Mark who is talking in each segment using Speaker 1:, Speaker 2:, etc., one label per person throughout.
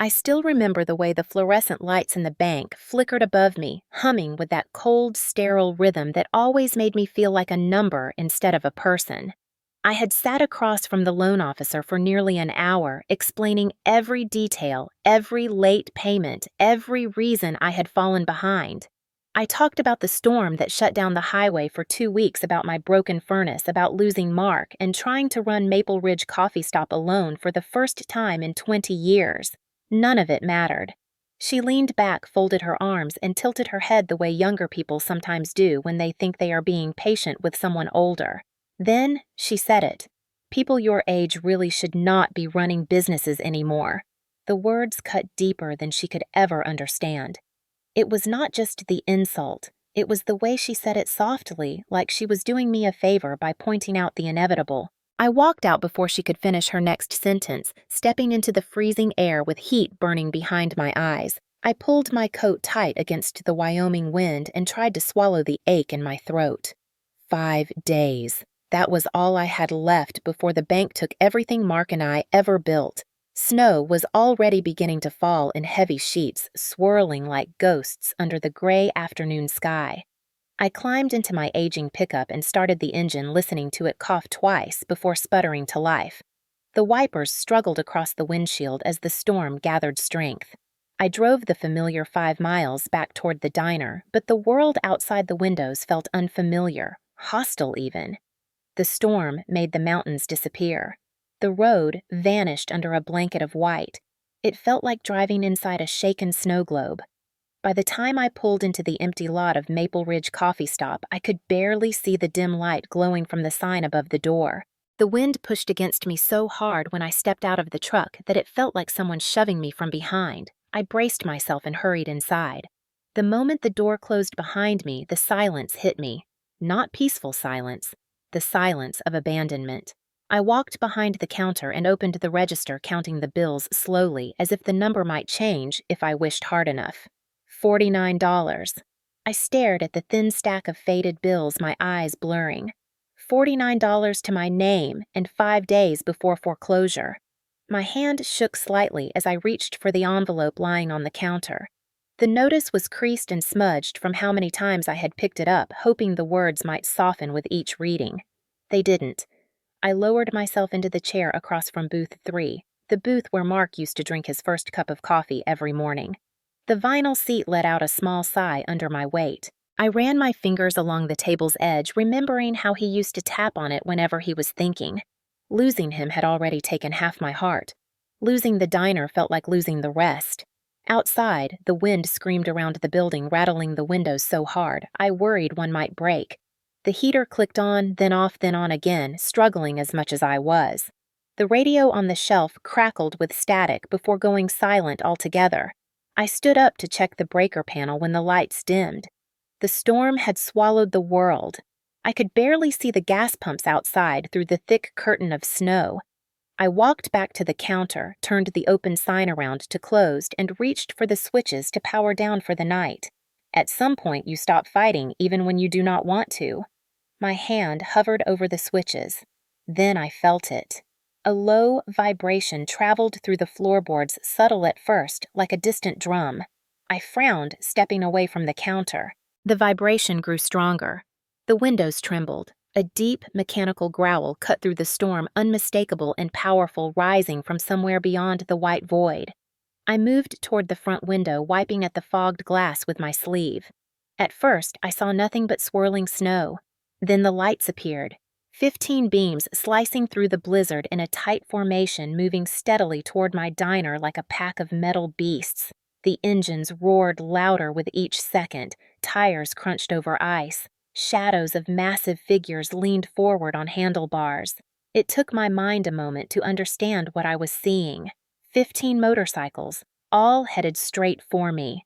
Speaker 1: I still remember the way the fluorescent lights in the bank flickered above me, humming with that cold, sterile rhythm that always made me feel like a number instead of a person. I had sat across from the loan officer for nearly an hour, explaining every detail, every late payment, every reason I had fallen behind. I talked about the storm that shut down the highway for 2 weeks, about my broken furnace, about losing Mark, and trying to run Maple Ridge Coffee Stop alone for the first time in 20 years. None of it mattered. She leaned back, folded her arms, and tilted her head the way younger people sometimes do when they think they are being patient with someone older. Then she said it. People your age really should not be running businesses anymore. The words cut deeper than she could ever understand. It was not just the insult. It was the way she said it softly, like she was doing me a favor by pointing out the inevitable. I walked out before she could finish her next sentence, stepping into the freezing air with heat burning behind my eyes. I pulled my coat tight against the Wyoming wind and tried to swallow the ache in my throat. 5 days. That was all I had left before the bank took everything Mark and I ever built. Snow was already beginning to fall in heavy sheets, swirling like ghosts under the gray afternoon sky. I climbed into my aging pickup and started the engine, listening to it cough twice before sputtering to life. The wipers struggled across the windshield as the storm gathered strength. I drove the familiar 5 miles back toward the diner, but the world outside the windows felt unfamiliar, hostile even. The storm made the mountains disappear. The road vanished under a blanket of white. It felt like driving inside a shaken snow globe. By the time I pulled into the empty lot of Maple Ridge Coffee Stop, I could barely see the dim light glowing from the sign above the door. The wind pushed against me so hard when I stepped out of the truck that it felt like someone shoving me from behind. I braced myself and hurried inside. The moment the door closed behind me, the silence hit me. Not peaceful silence, the silence of abandonment. I walked behind the counter and opened the register, counting the bills slowly, as if the number might change if I wished hard enough. $49. I stared at the thin stack of faded bills, my eyes blurring. $49 to my name and 5 days before foreclosure. My hand shook slightly as I reached for the envelope lying on the counter. The notice was creased and smudged from how many times I had picked it up, hoping the words might soften with each reading. They didn't. I lowered myself into the chair across from booth 3, the booth where Mark used to drink his first cup of coffee every morning. The vinyl seat let out a small sigh under my weight. I ran my fingers along the table's edge, remembering how he used to tap on it whenever he was thinking. Losing him had already taken half my heart. Losing the diner felt like losing the rest. Outside, the wind screamed around the building, rattling the windows so hard, I worried one might break. The heater clicked on, then off, then on again, struggling as much as I was. The radio on the shelf crackled with static before going silent altogether. I stood up to check the breaker panel when the lights dimmed. The storm had swallowed the world. I could barely see the gas pumps outside through the thick curtain of snow. I walked back to the counter, turned the open sign around to closed, and reached for the switches to power down for the night. At some point, you stop fighting even when you do not want to. My hand hovered over the switches. Then I felt it. A low vibration traveled through the floorboards, subtle at first, like a distant drum. I frowned, stepping away from the counter. The vibration grew stronger. The windows trembled. A deep, mechanical growl cut through the storm, unmistakable and powerful, rising from somewhere beyond the white void. I moved toward the front window, wiping at the fogged glass with my sleeve. At first, I saw nothing but swirling snow. Then the lights appeared. 15 beams slicing through the blizzard in a tight formation, moving steadily toward my diner like a pack of metal beasts. The engines roared louder with each second. Tires crunched over ice. Shadows of massive figures leaned forward on handlebars. It took my mind a moment to understand what I was seeing. 15 motorcycles, all headed straight for me.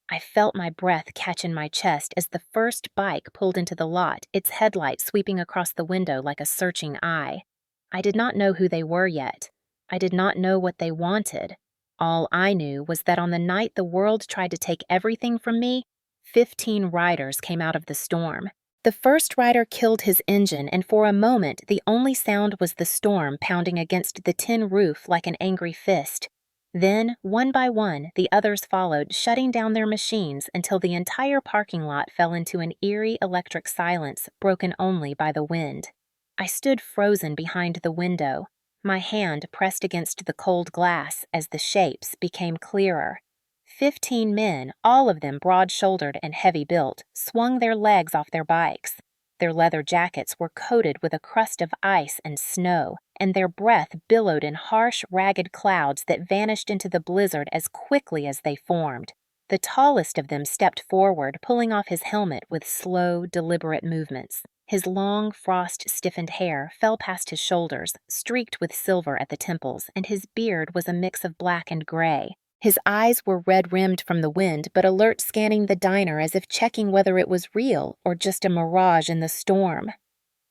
Speaker 1: I felt my breath catch in my chest as the first bike pulled into the lot, its headlight sweeping across the window like a searching eye. I did not know who they were yet. I did not know what they wanted. All I knew was that on the night the world tried to take everything from me, 15 riders came out of the storm. The first rider killed his engine, and for a moment the only sound was the storm pounding against the tin roof like an angry fist. Then, one by one, the others followed, shutting down their machines until the entire parking lot fell into an eerie electric silence broken only by the wind. I stood frozen behind the window, my hand pressed against the cold glass as the shapes became clearer. 15 men, all of them broad-shouldered and heavy-built, swung their legs off their bikes. Their leather jackets were coated with a crust of ice and snow, and their breath billowed in harsh, ragged clouds that vanished into the blizzard as quickly as they formed. The tallest of them stepped forward, pulling off his helmet with slow, deliberate movements. His long, frost-stiffened hair fell past his shoulders, streaked with silver at the temples, and his beard was a mix of black and gray. His eyes were red-rimmed from the wind, but alert, scanning the diner as if checking whether it was real or just a mirage in the storm.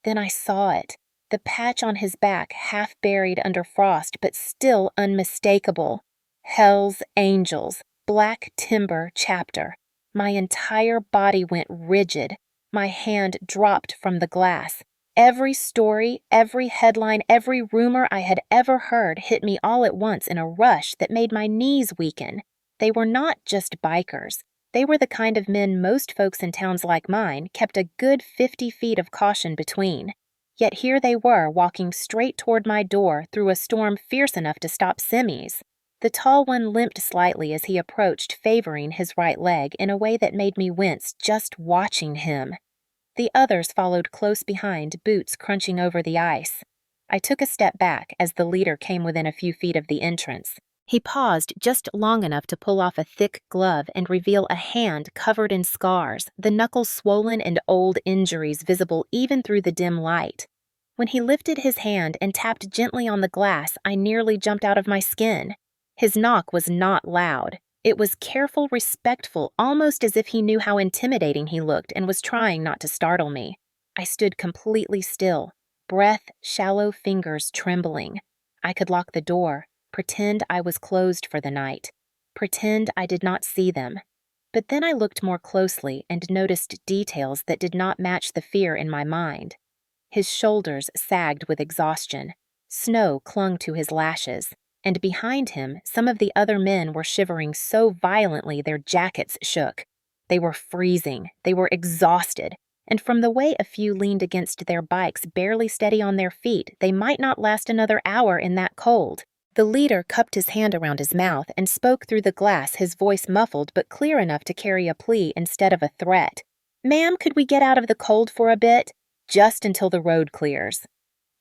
Speaker 1: Then I saw it, the patch on his back half buried under frost but still unmistakable. Hell's Angels, Black Timber Chapter. My entire body went rigid. My hand dropped from the glass. Every story, every headline, every rumor I had ever heard hit me all at once in a rush that made my knees weaken. They were not just bikers. They were the kind of men most folks in towns like mine kept a good 50 feet of caution between. Yet here they were, walking straight toward my door through a storm fierce enough to stop semis. The tall one limped slightly as he approached, favoring his right leg in a way that made me wince just watching him. The others followed close behind, boots crunching over the ice. I took a step back as the leader came within a few feet of the entrance. He paused just long enough to pull off a thick glove and reveal a hand covered in scars, the knuckles swollen and old injuries visible even through the dim light. When he lifted his hand and tapped gently on the glass, I nearly jumped out of my skin. His knock was not loud. It was careful, respectful, almost as if he knew how intimidating he looked and was trying not to startle me. I stood completely still, breath, shallow fingers trembling. I could lock the door, pretend I was closed for the night, pretend I did not see them. But then I looked more closely and noticed details that did not match the fear in my mind. His shoulders sagged with exhaustion. Snow clung to his lashes. And behind him, some of the other men were shivering so violently their jackets shook. They were freezing, they were exhausted, and from the way a few leaned against their bikes, barely steady on their feet, they might not last another hour in that cold. The leader cupped his hand around his mouth and spoke through the glass, his voice muffled but clear enough to carry a plea instead of a threat. "Ma'am, could we get out of the cold for a bit? Just until the road clears."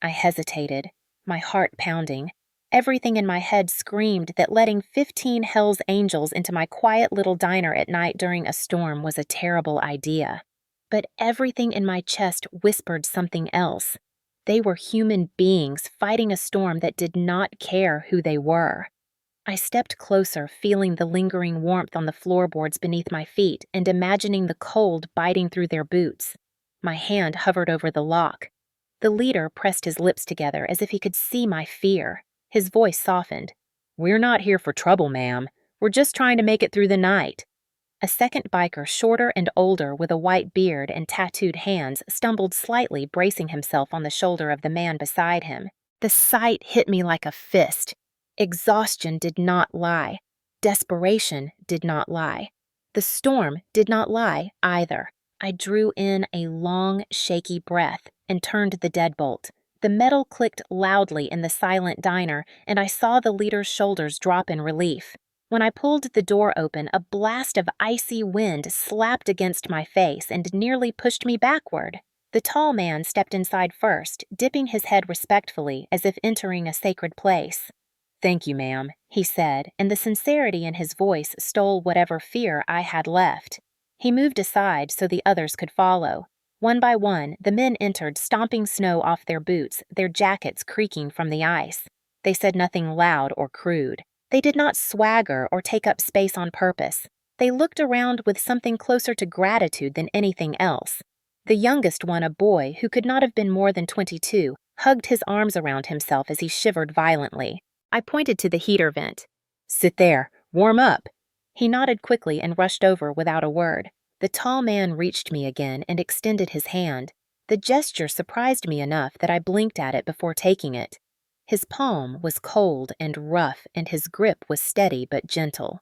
Speaker 1: I hesitated, my heart pounding. Everything in my head screamed that letting 15 Hell's Angels into my quiet little diner at night during a storm was a terrible idea. But everything in my chest whispered something else. They were human beings fighting a storm that did not care who they were. I stepped closer, feeling the lingering warmth on the floorboards beneath my feet and imagining the cold biting through their boots. My hand hovered over the lock. The leader pressed his lips together as if he could see my fear. His voice softened. "We're not here for trouble, ma'am. We're just trying to make it through the night." A second biker, shorter and older, with a white beard and tattooed hands, stumbled slightly, bracing himself on the shoulder of the man beside him. The sight hit me like a fist. Exhaustion did not lie. Desperation did not lie. The storm did not lie either. I drew in a long, shaky breath and turned the deadbolt. The metal clicked loudly in the silent diner, and I saw the leader's shoulders drop in relief. When I pulled the door open, a blast of icy wind slapped against my face and nearly pushed me backward. The tall man stepped inside first, dipping his head respectfully as if entering a sacred place. "Thank you, ma'am," he said, and the sincerity in his voice stole whatever fear I had left. He moved aside so the others could follow. One by one, the men entered, stomping snow off their boots, their jackets creaking from the ice. They said nothing loud or crude. They did not swagger or take up space on purpose. They looked around with something closer to gratitude than anything else. The youngest one, a boy who could not have been more than 22, hugged his arms around himself as he shivered violently. I pointed to the heater vent. "Sit there. Warm up." He nodded quickly and rushed over without a word. The tall man reached me again and extended his hand. The gesture surprised me enough that I blinked at it before taking it. His palm was cold and rough, and his grip was steady but gentle.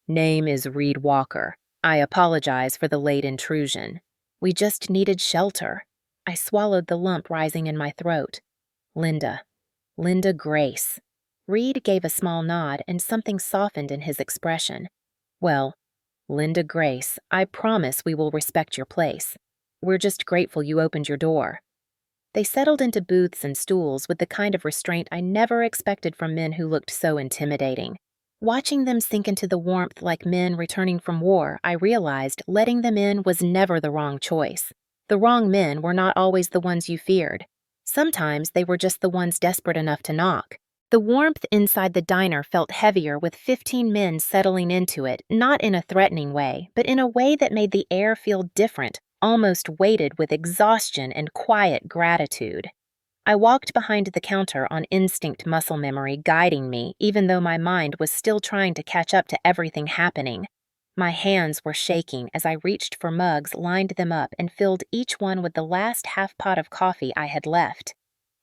Speaker 1: "Name is Reed Walker. I apologize for the late intrusion. We just needed shelter." I swallowed the lump rising in my throat. "Linda. Linda Grace." Reed gave a small nod, and something softened in his expression. "Well, Linda Grace, I promise we will respect your place. We're just grateful you opened your door." They settled into booths and stools with the kind of restraint I never expected from men who looked so intimidating. Watching them sink into the warmth like men returning from war, I realized letting them in was never the wrong choice. The wrong men were not always the ones you feared. Sometimes they were just the ones desperate enough to knock. The warmth inside the diner felt heavier with 15 men settling into it, not in a threatening way, but in a way that made the air feel different, almost weighted with exhaustion and quiet gratitude. I walked behind the counter on instinct muscle memory guiding me, even though my mind was still trying to catch up to everything happening. My hands were shaking as I reached for mugs, lined them up, and filled each one with the last half pot of coffee I had left.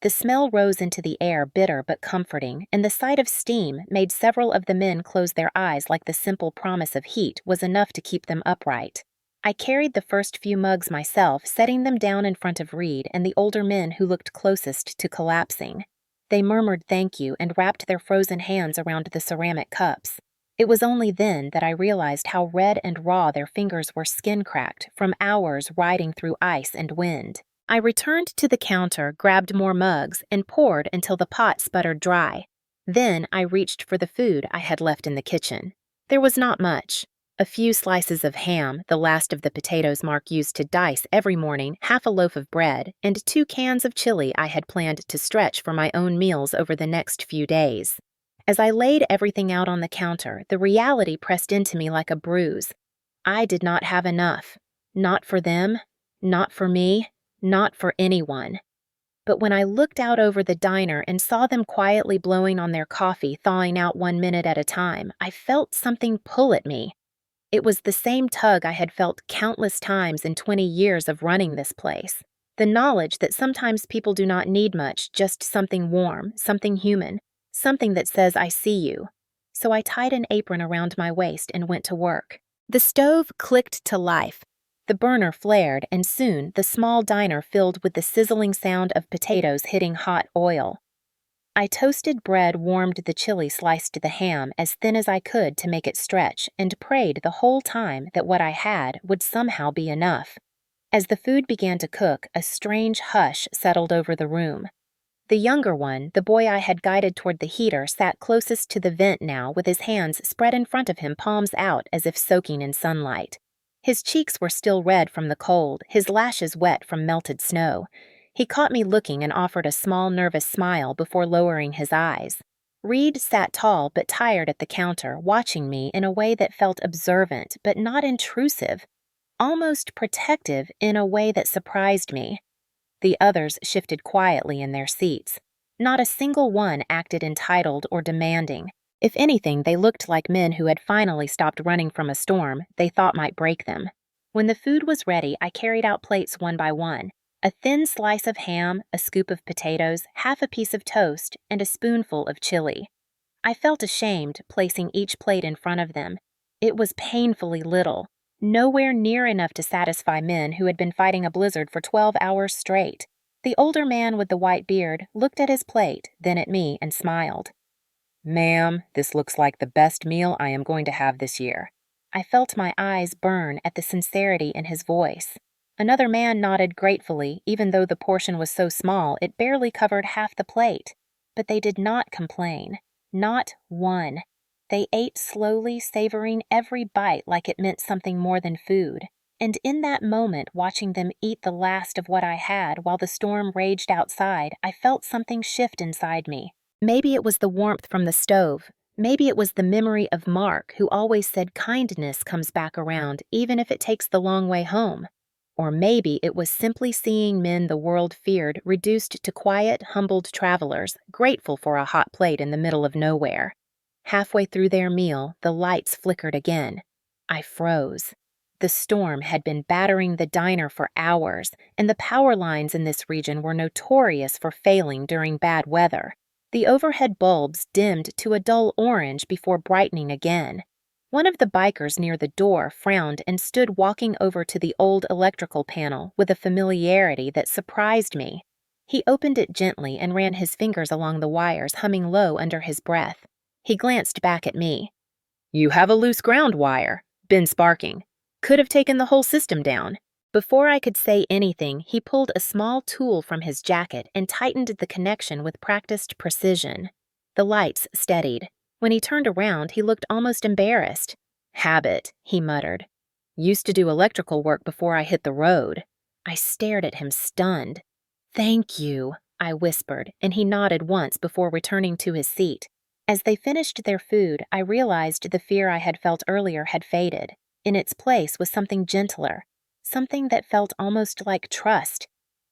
Speaker 1: The smell rose into the air, bitter but comforting, and the sight of steam made several of the men close their eyes like the simple promise of heat was enough to keep them upright. I carried the first few mugs myself, setting them down in front of Reed and the older men who looked closest to collapsing. They murmured thank you and wrapped their frozen hands around the ceramic cups. It was only then that I realized how red and raw their fingers were skin-cracked from hours riding through ice and wind. I returned to the counter, grabbed more mugs, and poured until the pot sputtered dry. Then I reached for the food I had left in the kitchen. There was not much. A few slices of ham, the last of the potatoes Mark used to dice every morning, half a loaf of bread, and 2 cans of chili I had planned to stretch for my own meals over the next few days. As I laid everything out on the counter, the reality pressed into me like a bruise. I did not have enough. Not for them, not for me, not for anyone. But when I looked out over the diner and saw them quietly blowing on their coffee, thawing out 1 minute at a time, I felt something pull at me. It was the same tug I had felt countless times in 20 years of running this place. The knowledge that sometimes people do not need much, just something warm, something human, something that says, "I see you." So I tied an apron around my waist and went to work. The stove clicked to life. The burner flared, and soon the small diner filled with the sizzling sound of potatoes hitting hot oil. I toasted bread, warmed the chili, sliced the ham as thin as I could to make it stretch, and prayed the whole time that what I had would somehow be enough. As the food began to cook, a strange hush settled over the room. The younger one, the boy I had guided toward the heater, sat closest to the vent now with his hands spread in front of him, palms out as if soaking in sunlight. His cheeks were still red from the cold, his lashes wet from melted snow. He caught me looking and offered a small, nervous smile before lowering his eyes. Reed sat tall but tired at the counter, watching me in a way that felt observant but not intrusive, almost protective in a way that surprised me. The others shifted quietly in their seats. Not a single one acted entitled or demanding. If anything, they looked like men who had finally stopped running from a storm they thought might break them. When the food was ready, I carried out plates one by one. A thin slice of ham, a scoop of potatoes, half a piece of toast, and a spoonful of chili. I felt ashamed placing each plate in front of them. It was painfully little, nowhere near enough to satisfy men who had been fighting a blizzard for 12 hours straight. The older man with the white beard looked at his plate, then at me, and smiled. "Ma'am, this looks like the best meal I am going to have this year." I felt my eyes burn at the sincerity in his voice. Another man nodded gratefully, even though the portion was so small it barely covered half the plate. But they did not complain. Not one. They ate slowly, savoring every bite like it meant something more than food. And in that moment, watching them eat the last of what I had while the storm raged outside, I felt something shift inside me. Maybe it was the warmth from the stove. Maybe it was the memory of Mark, who always said kindness comes back around, even if it takes the long way home. Or maybe it was simply seeing men the world feared reduced to quiet, humbled travelers, grateful for a hot plate in the middle of nowhere. Halfway through their meal, the lights flickered again. I froze. The storm had been battering the diner for hours, and the power lines in this region were notorious for failing during bad weather. The overhead bulbs dimmed to a dull orange before brightening again. One of the bikers near the door frowned and stood walking over to the old electrical panel with a familiarity that surprised me. He opened it gently and ran his fingers along the wires, humming low under his breath. He glanced back at me. "You have a loose ground wire. Been sparking. Could have taken the whole system down." Before I could say anything, he pulled a small tool from his jacket and tightened the connection with practiced precision. The lights steadied. When he turned around, he looked almost embarrassed. "Habit," he muttered. "Used to do electrical work before I hit the road." I stared at him, stunned. "Thank you," I whispered, and he nodded once before returning to his seat. As they finished their food, I realized the fear I had felt earlier had faded. In its place was something gentler, something that felt almost like trust.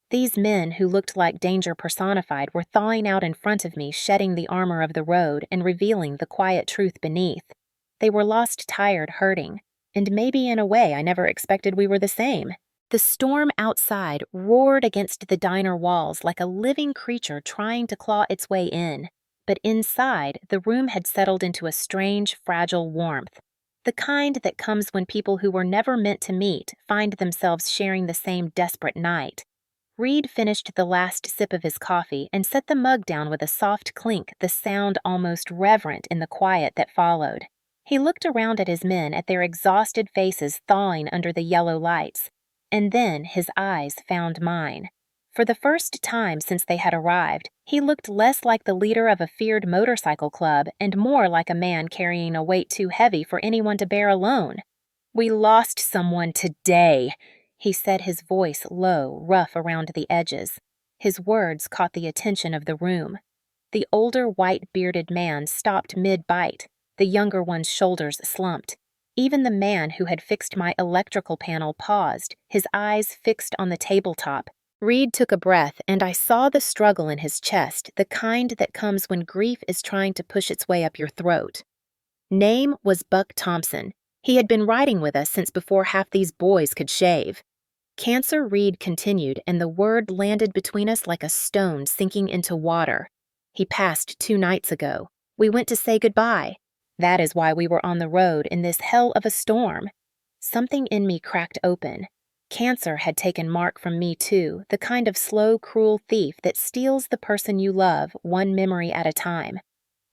Speaker 1: These men who looked like danger personified were thawing out in front of me, shedding the armor of the road and revealing the quiet truth beneath. They were lost, tired, hurting, and maybe in a way I never expected we were the same. The storm outside roared against the diner walls like a living creature trying to claw its way in, but inside, the room had settled into a strange, fragile warmth. The kind that comes when people who were never meant to meet find themselves sharing the same desperate night. Reed finished the last sip of his coffee and set the mug down with a soft clink, the sound almost reverent in the quiet that followed. He looked around at his men, at their exhausted faces thawing under the yellow lights, and then his eyes found mine. For the first time since they had arrived, he looked less like the leader of a feared motorcycle club and more like a man carrying a weight too heavy for anyone to bear alone. "We lost someone today," he said, his voice low, rough around the edges. His words caught the attention of the room. The older, white-bearded man stopped mid-bite. The younger one's shoulders slumped. Even the man who had fixed my electrical panel paused, his eyes fixed on the tabletop. Reed took a breath, and I saw the struggle in his chest, the kind that comes when grief is trying to push its way up your throat. Name was Buck Thompson. He had been riding with us since before half these boys could shave. "Cancer," Reed continued, and the word landed between us like a stone sinking into water. "He passed 2 nights ago. We went to say goodbye. That is why we were on the road in this hell of a storm." Something in me cracked open. Cancer had taken mark from me too, the kind of slow, cruel thief that steals the person you love, one memory at a time.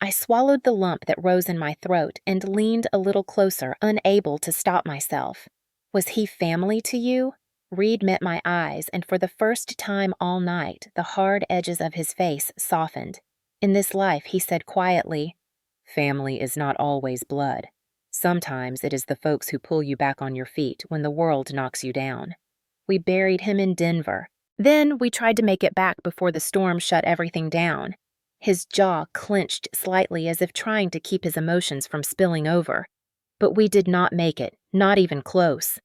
Speaker 1: I swallowed the lump that rose in my throat and leaned a little closer, unable to stop myself. "Was he family to you?" Reed met my eyes, and for the first time all night, the hard edges of his face softened. In this life, he said quietly, "Family is not always blood. Sometimes it is the folks who pull you back on your feet when the world knocks you down." We buried him in Denver. Then we tried to make it back before the storm shut everything down. His jaw clenched slightly as if trying to keep his emotions from spilling over. But we did not make it, not even close.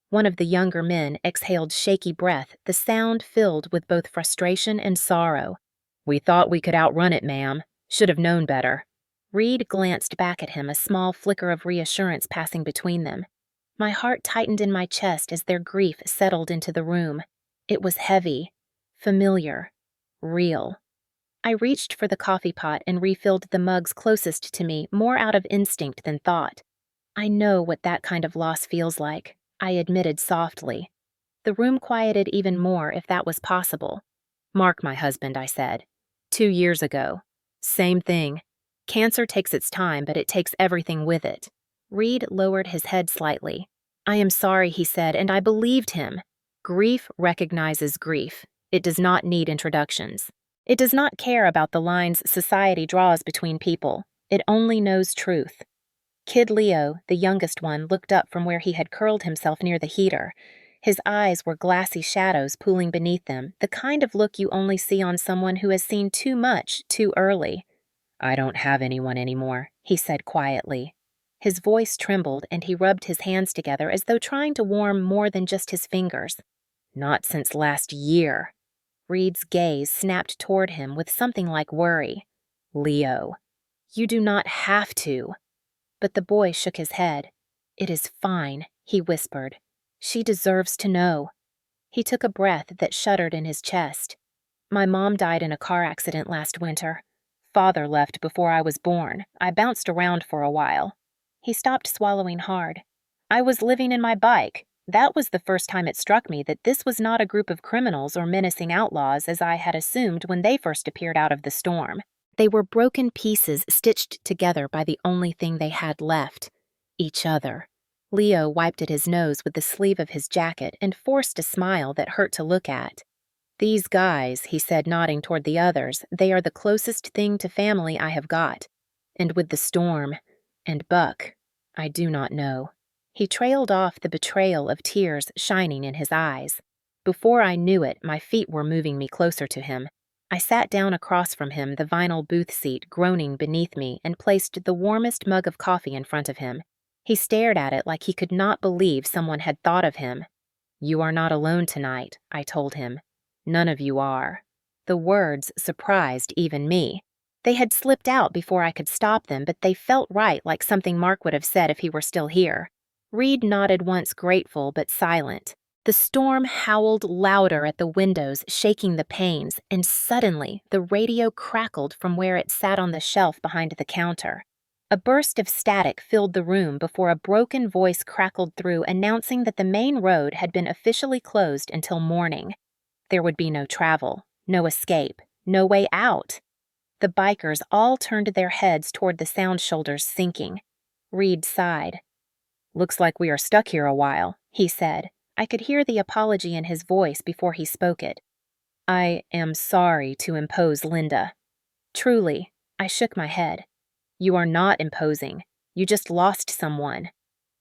Speaker 1: One of the younger men exhaled shaky breath, the sound filled with both frustration and sorrow. "We thought we could outrun it, ma'am. Should have known better." Reed glanced back at him, a small flicker of reassurance passing between them. My heart tightened in my chest as their grief settled into the room. It was heavy, familiar, real. I reached for the coffee pot and refilled the mugs closest to me, more out of instinct than thought. "I know what that kind of loss feels like," I admitted softly. The room quieted even more, if that was possible. "Mark, my husband," I said. 2 years ago. Same thing. Cancer takes its time, but it takes everything with it." Reed lowered his head slightly. "I am sorry," he said, and I believed him. Grief recognizes grief. It does not need introductions. It does not care about the lines society draws between people. It only knows truth. Kid Leo, the youngest one, looked up from where he had curled himself near the heater. His eyes were glassy shadows pooling beneath them, the kind of look you only see on someone who has seen too much too early. "I don't have anyone anymore," he said quietly. His voice trembled, and he rubbed his hands together as though trying to warm more than just his fingers. "Not since last year." Reed's gaze snapped toward him with something like worry. "Leo, you do not have to." But the boy shook his head. "It is fine," he whispered. "She deserves to know." He took a breath that shuddered in his chest. "My mom died in a car accident last winter. Father left before I was born. I bounced around for a while. He stopped swallowing hard. I was living in my bike. That was the first time it struck me that this was not a group of criminals or menacing outlaws as I had assumed when they first appeared out of the storm. They were broken pieces stitched together by the only thing they had left: each other. Leo wiped at his nose with the sleeve of his jacket and forced a smile that hurt to look at. "These guys," he said, nodding toward the others, "they are the closest thing to family I have got. And with the storm, and Buck, I do not know." He trailed off, the betrayal of tears shining in his eyes. Before I knew it, my feet were moving me closer to him. I sat down across from him, the vinyl booth seat groaning beneath me, and placed the warmest mug of coffee in front of him. He stared at it like he could not believe someone had thought of him. "You are not alone tonight," I told him. "None of you are." The words surprised even me. They had slipped out before I could stop them, but they felt right, like something Mark would have said if he were still here. Reed nodded once, grateful but silent. The storm howled louder at the windows, shaking the panes, and suddenly the radio crackled from where it sat on the shelf behind the counter. A burst of static filled the room before a broken voice crackled through, announcing that the main road had been officially closed until morning. There would be no travel, no escape, no way out. The bikers all turned their heads toward the sound shoulders sinking. Reed sighed. "Looks like we are stuck here a while," he said. I could hear the apology in his voice before he spoke it. "I am sorry to impose, Linda." "Truly," I shook my head. "You are not imposing. You just lost someone.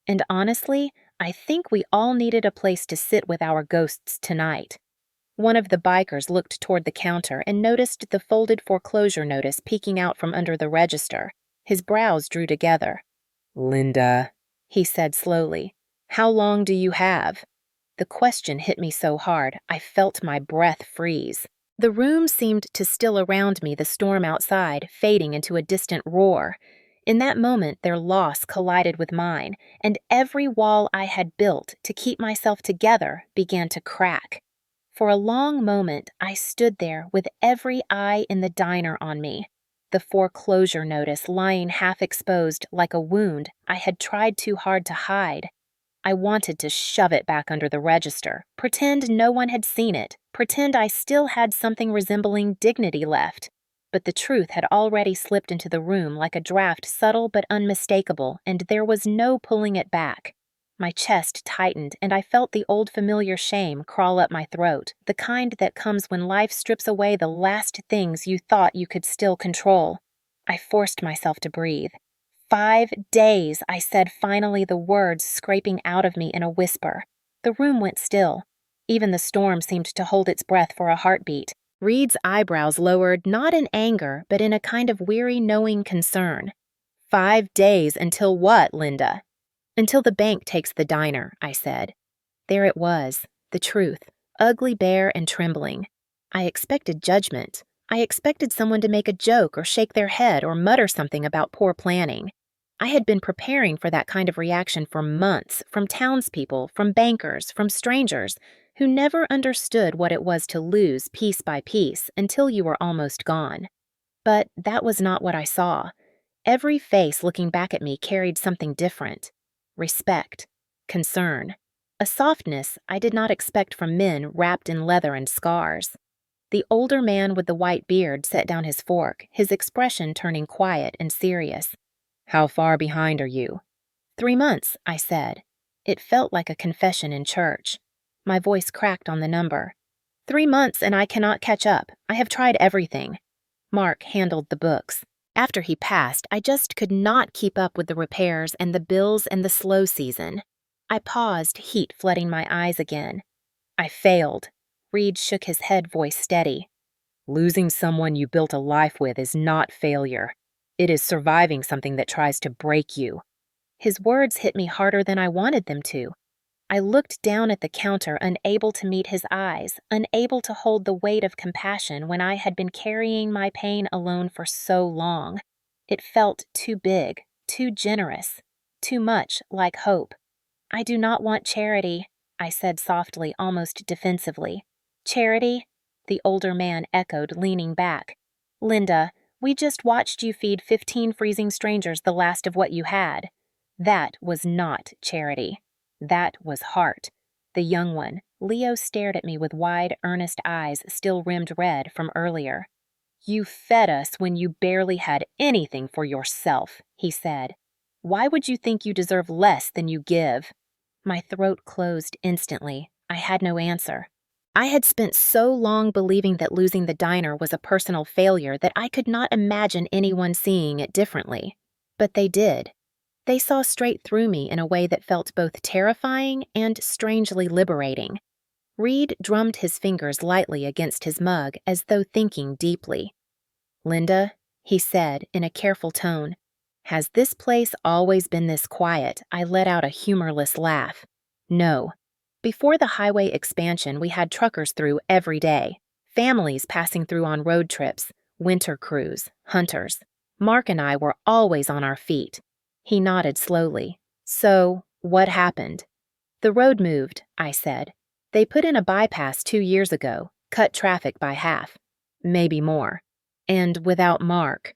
Speaker 1: And honestly, I think we all needed a place to sit with our ghosts tonight." One of the bikers looked toward the counter and noticed the folded foreclosure notice peeking out from under the register. His brows drew together. "Linda," he said slowly, "how long do you have?" The question hit me so hard, I felt my breath freeze. The room seemed to still around me, the storm outside fading into a distant roar. In that moment, their loss collided with mine, and every wall I had built to keep myself together began to crack. For a long moment, I stood there with every eye in the diner on me. The foreclosure notice lying half exposed like a wound I had tried too hard to hide. I wanted to shove it back under the register, pretend no one had seen it, pretend I still had something resembling dignity left. But the truth had already slipped into the room like a draft, subtle but unmistakable, and there was no pulling it back. My chest tightened, and I felt the old familiar shame crawl up my throat, the kind that comes when life strips away the last things you thought you could still control. I forced myself to breathe. 5 days, I said, finally, the words scraping out of me in a whisper. The room went still. Even the storm seemed to hold its breath for a heartbeat. Reed's eyebrows lowered, not in anger, but in a kind of weary, knowing concern. 5 days until what, Linda? Until the bank takes the diner, I said. There it was, the truth, ugly, bare, and trembling. I expected judgment. I expected someone to make a joke or shake their head or mutter something about poor planning. I had been preparing for that kind of reaction for months, from townspeople, from bankers, from strangers, who never understood what it was to lose piece by piece until you were almost gone. But that was not what I saw. Every face looking back at me carried something different. Respect, concern, a softness I did not expect from men wrapped in leather and scars. The older man with the white beard set down his fork, his expression turning quiet and serious. "How far behind are you?" 3 months, I said. It felt like a confession in church. My voice cracked on the number. 3 months and I cannot catch up. I have tried everything. Mark handled the books. After he passed, I just could not keep up with the repairs and the bills and the slow season. I paused, heat flooding my eyes again. I failed. Reed shook his head, voice steady. "Losing someone you built a life with is not failure. It is surviving something that tries to break you." His words hit me harder than I wanted them to. I looked down at the counter, unable to meet his eyes, unable to hold the weight of compassion when I had been carrying my pain alone for so long. It felt too big, too generous, too much like hope. "I do not want charity," I said softly, almost defensively. "Charity?" the older man echoed, leaning back. "Linda, We just watched you feed 15 freezing strangers the last of what you had. That was not charity. That was heart. The young one, Leo, stared at me with wide, earnest eyes still rimmed red from earlier. You fed us when you barely had anything for yourself, he said. Why would you think you deserve less than you give? My throat closed instantly. I had no answer. I had spent so long believing that losing the diner was a personal failure that I could not imagine anyone seeing it differently. But they did. They saw straight through me in a way that felt both terrifying and strangely liberating. Reed drummed his fingers lightly against his mug as though thinking deeply. Linda, he said in a careful tone, has this place always been this quiet? I let out a humorless laugh. No. Before the highway expansion, we had truckers through every day, families passing through on road trips, winter crews, hunters. Mark and I were always on our feet. He nodded slowly. So, what happened? The road moved, I said. They put in a bypass 2 years ago, cut traffic by half. Maybe more. And without Mark.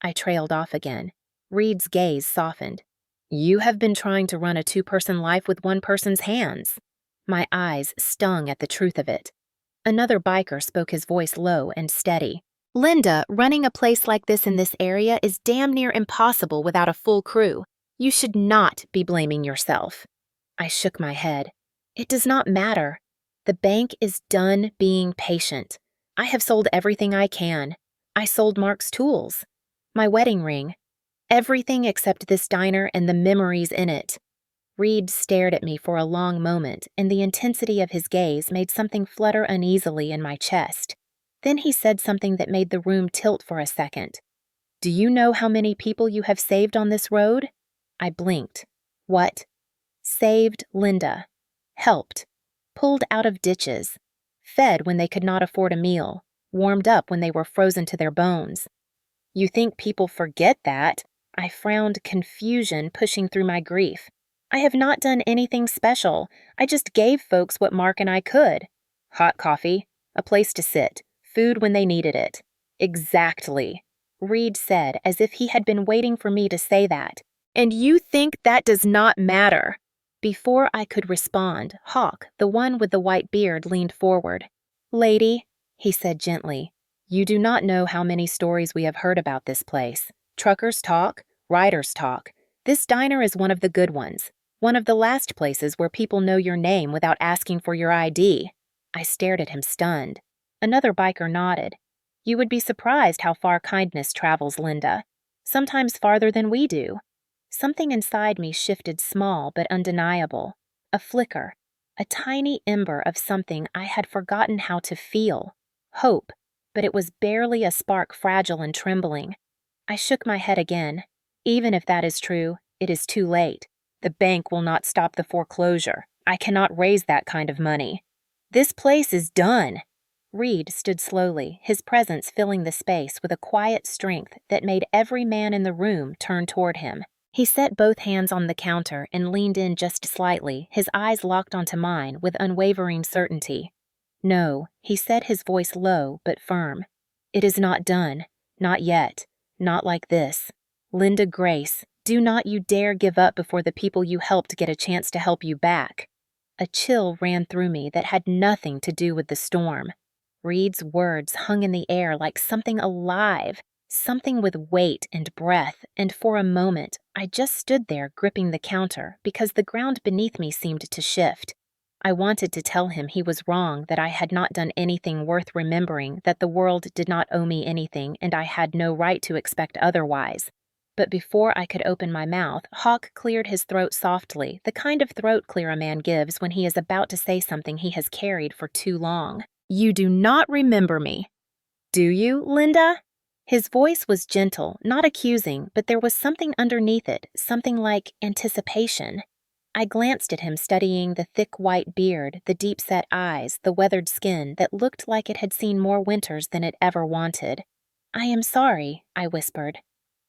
Speaker 1: I trailed off again. Reed's gaze softened. You have been trying to run a 2-person life with 1 person's hands. My eyes stung at the truth of it. Another biker spoke, his voice low and steady. Linda, running a place like this in this area is damn near impossible without a full crew. You should not be blaming yourself. I shook my head. It does not matter. The bank is done being patient. I have sold everything I can. I sold Mark's tools, my wedding ring, everything except this diner and the memories in it. Reed stared at me for a long moment, and the intensity of his gaze made something flutter uneasily in my chest. Then he said something that made the room tilt for a second. Do you know how many people you have saved on this road? I blinked. What? Saved Linda. Helped. Pulled out of ditches. Fed when they could not afford a meal. Warmed up when they were frozen to their bones. You think people forget that? I frowned, confusion pushing through my grief. I have not done anything special. I just gave folks what Mark and I could. Hot coffee, a place to sit, food when they needed it. Exactly, Reed said as if he had been waiting for me to say that. And you think that does not matter? Before I could respond, Hawk, the one with the white beard, leaned forward. Lady, he said gently, you do not know how many stories we have heard about this place. Truckers talk, riders talk. This diner is one of the good ones. One of the last places where people know your name without asking for your ID. I stared at him stunned. Another biker nodded. You would be surprised how far kindness travels, Linda. Sometimes farther than we do. Something inside me shifted small but undeniable. A flicker. A tiny ember of something I had forgotten how to feel. Hope. But it was barely a spark, fragile and trembling. I shook my head again. Even if that is true, it is too late. The bank will not stop the foreclosure. I cannot raise that kind of money. This place is done. Reed stood slowly, his presence filling the space with a quiet strength that made every man in the room turn toward him. He set both hands on the counter and leaned in just slightly, his eyes locked onto mine with unwavering certainty. No, he said, his voice low but firm. It is not done. Not yet. Not like this. Linda Grace, do not you dare give up before the people you helped get a chance to help you back. A chill ran through me that had nothing to do with the storm. Reed's words hung in the air like something alive, something with weight and breath, and for a moment I just stood there gripping the counter because the ground beneath me seemed to shift. I wanted to tell him he was wrong, that I had not done anything worth remembering, that the world did not owe me anything and I had no right to expect otherwise. But before I could open my mouth, Hawk cleared his throat softly, the kind of throat clear a man gives when he is about to say something he has carried for too long. You do not remember me. Do you, Linda? His voice was gentle, not accusing, but there was something underneath it, something like anticipation. I glanced at him, studying the thick white beard, the deep-set eyes, the weathered skin that looked like it had seen more winters than it ever wanted. I am sorry, I whispered.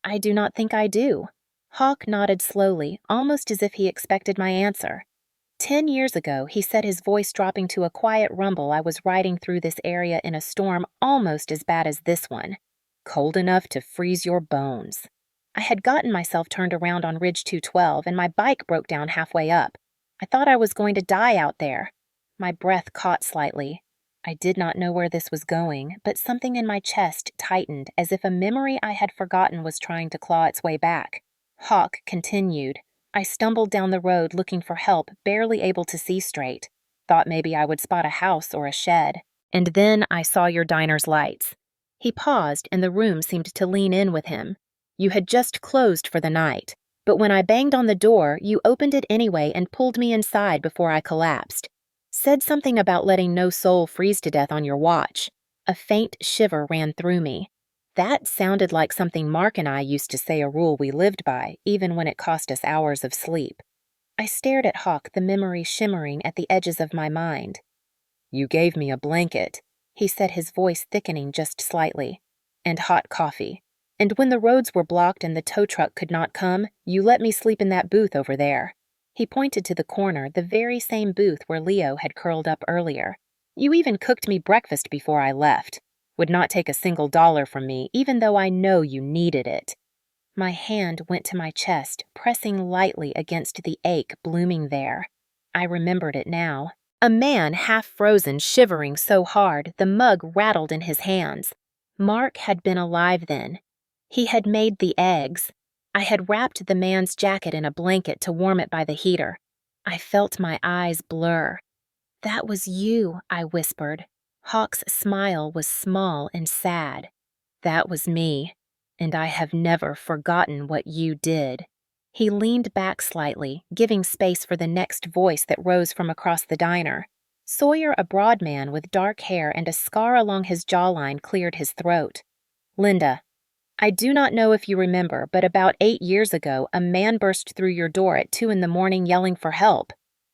Speaker 1: I do not think I do. Hawk nodded slowly, almost as if he expected my answer. 10 years ago, he said, his voice dropping to a quiet rumble, I was riding through this area in a storm almost as bad as this one. Cold enough to freeze your bones. I had gotten myself turned around on Ridge 212 and my bike broke down halfway up. I thought I was going to die out there. My breath caught slightly. I did not know where this was going, but something in my chest tightened as if a memory I had forgotten was trying to claw its way back. Hawk continued. I stumbled down the road looking for help, barely able to see straight. Thought maybe I would spot a house or a shed. And then I saw your diner's lights. He paused, and the room seemed to lean in with him. You had just closed for the night, but when I banged on the door, you opened it anyway and pulled me inside before I collapsed. Said something about letting no soul freeze to death on your watch. A faint shiver ran through me. That sounded like something Mark and I used to say a rule we lived by, even when it cost us hours of sleep. I stared at Hawk, the memory shimmering at the edges of my mind. You gave me a blanket, he said, his voice thickening just slightly, and hot coffee. And when the roads were blocked and the tow truck could not come, you let me sleep in that booth over there. He pointed to the corner, the very same booth where Leo had curled up earlier. You even cooked me breakfast before I left. Would not take a single dollar from me, even though I know you needed it. My hand went to my chest, pressing lightly against the ache blooming there. I remembered it now. A man half frozen, shivering so hard the mug rattled in his hands. Mark had been alive then. He had made the eggs. I had wrapped the man's jacket in a blanket to warm it by the heater. I felt my eyes blur. That was you, I whispered. Hawk's smile was small and sad. That was me, and I have never forgotten what you did. He leaned back slightly, giving space for the next voice that rose from across the diner. Sawyer, a broad man with dark hair and a scar along his jawline, cleared his throat. Linda, I do not know if you remember, but about 8 years ago, a man burst through your door at 2 a.m. yelling for help.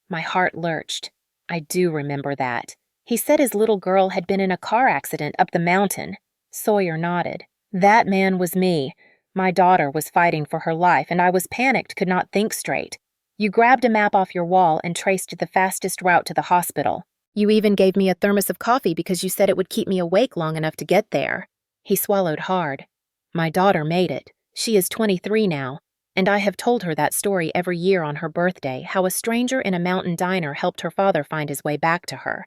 Speaker 1: My heart lurched. I do remember that. He said his little girl had been in a car accident up the mountain. Sawyer nodded. That man was me. My daughter was fighting for her life, and I was panicked, could not think straight. You grabbed a map off your wall and traced the fastest route to the hospital. You even gave me a thermos of coffee because you said it would keep me awake long enough to get there. He swallowed hard. My daughter made it. She is 23 now, and I have told her that story every year on her birthday, how a stranger in a mountain diner helped her father find his way back to her.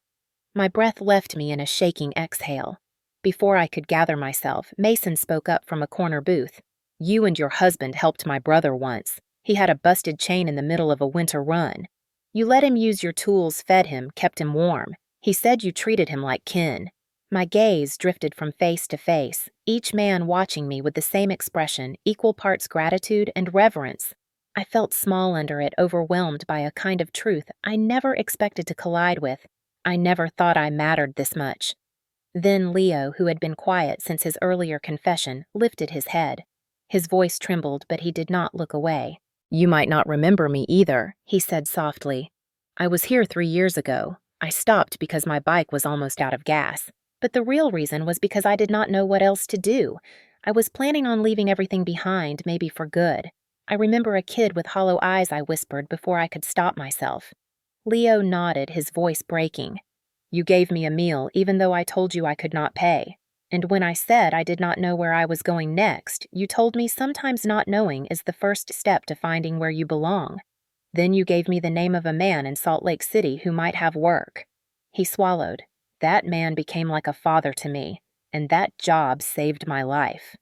Speaker 1: My breath left me in a shaking exhale. Before I could gather myself, Mason spoke up from a corner booth. You and your husband helped my brother once. He had a busted chain in the middle of a winter run. You let him use your tools, fed him, kept him warm. He said you treated him like kin. My gaze drifted from face to face, each man watching me with the same expression, equal parts gratitude and reverence. I felt small under it, overwhelmed by a kind of truth I never expected to collide with. I never thought I mattered this much. Then Leo, who had been quiet since his earlier confession, lifted his head. His voice trembled, but he did not look away. You might not remember me either, he said softly. I was here 3 years ago. I stopped because my bike was almost out of gas. But the real reason was because I did not know what else to do. I was planning on leaving everything behind, maybe for good. I remember a kid with hollow eyes, I whispered before I could stop myself. Leo nodded, his voice breaking. You gave me a meal even though I told you I could not pay. And when I said I did not know where I was going next, you told me sometimes not knowing is the first step to finding where you belong. Then you gave me the name of a man in Salt Lake City who might have work. He swallowed. That man became like a father to me, and that job saved my life.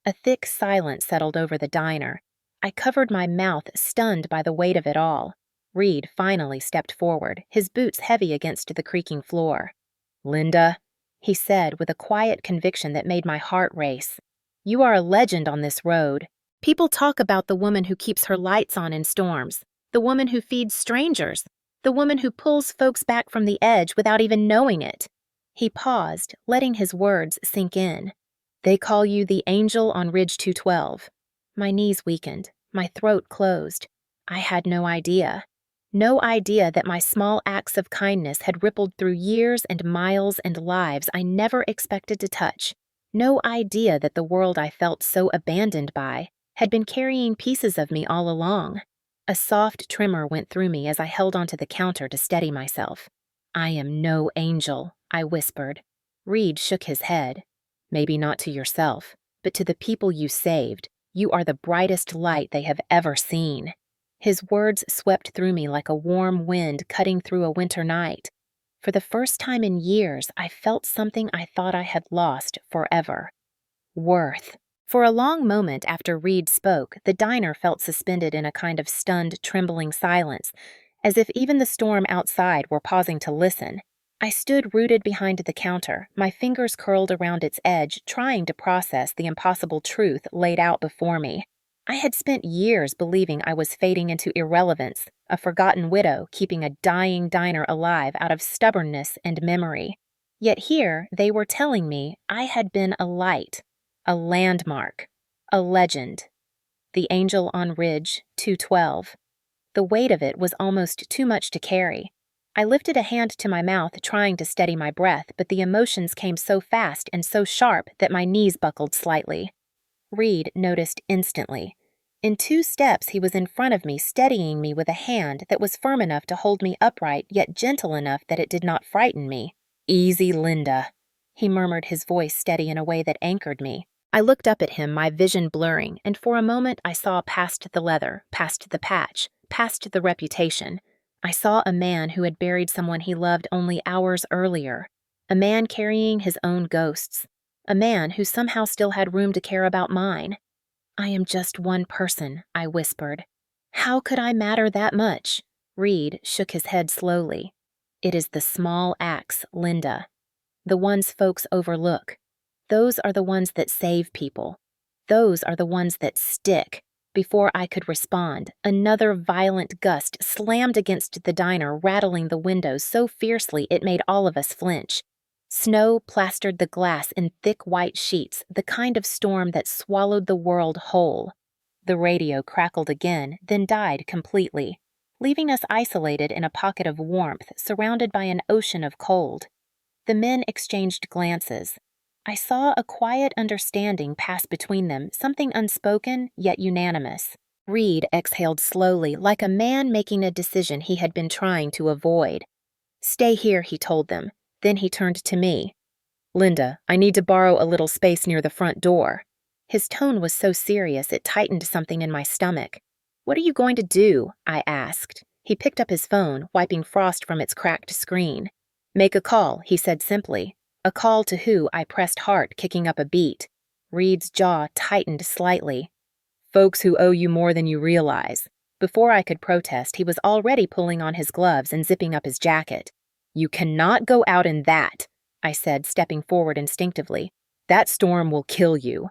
Speaker 1: A thick silence settled over the diner. I covered my mouth, stunned by the weight of it all. Reed finally stepped forward, his boots heavy against the creaking floor. Linda, he said with a quiet conviction that made my heart race. You are a legend on this road. People talk about the woman who keeps her lights on in storms, the woman who feeds strangers, the woman who pulls folks back from the edge without even knowing it. He paused, letting his words sink in. They call you the angel on Ridge 212. My knees weakened, my throat closed. I had no idea. No idea that my small acts of kindness had rippled through years and miles and lives I never expected to touch. No idea that the world I felt so abandoned by had been carrying pieces of me all along. A soft tremor went through me as I held onto the counter to steady myself. I am no angel, I whispered. Reed shook his head. Maybe not to yourself, but to the people you saved, you are the brightest light they have ever seen." His words swept through me like a warm wind cutting through a winter night. For the first time in years, I felt something I thought I had lost forever: worth. For a long moment after Reed spoke, the diner felt suspended in a kind of stunned, trembling silence, as if even the storm outside were pausing to listen. I stood rooted behind the counter, my fingers curled around its edge, trying to process the impossible truth laid out before me. I had spent years believing I was fading into irrelevance, a forgotten widow keeping a dying diner alive out of stubbornness and memory. Yet here they were telling me I had been a light, a landmark, a legend. The Angel on Ridge, 212. The weight of it was almost too much to carry. I lifted a hand to my mouth, trying to steady my breath, but the emotions came so fast and so sharp that my knees buckled slightly. Reed noticed instantly. In 2 steps, he was in front of me, steadying me with a hand that was firm enough to hold me upright, yet gentle enough that it did not frighten me. "Easy, Linda," he murmured, his voice steady in a way that anchored me. I looked up at him, my vision blurring, and for a moment I saw past the leather, past the patch, past the reputation. I saw a man who had buried someone he loved only hours earlier, a man carrying his own ghosts, a man who somehow still had room to care about mine. "I am just one person," I whispered. "How could I matter that much?" Reed shook his head slowly. "It is the small acts, Linda. The ones folks overlook. Those are the ones that save people. Those are the ones that stick." Before I could respond, another violent gust slammed against the diner, rattling the windows so fiercely it made all of us flinch. Snow plastered the glass in thick white sheets, the kind of storm that swallowed the world whole. The radio crackled again, then died completely, leaving us isolated in a pocket of warmth, surrounded by an ocean of cold. The men exchanged glances. I saw a quiet understanding pass between them, something unspoken yet unanimous. Reed exhaled slowly, like a man making a decision he had been trying to avoid. "Stay here," he told them. Then he turned to me. "Linda, I need to borrow a little space near the front door." His tone was so serious it tightened something in my stomach. "What are you going to do?" I asked. He picked up his phone, wiping frost from its cracked screen. "Make a call," he said simply. "A call to who?" I pressed hard, kicking up a beat. Reed's jaw tightened slightly. "Folks who owe you more than you realize." Before I could protest, he was already pulling on his gloves and zipping up his jacket. "You cannot go out in that," I said, stepping forward instinctively. "That storm will kill you."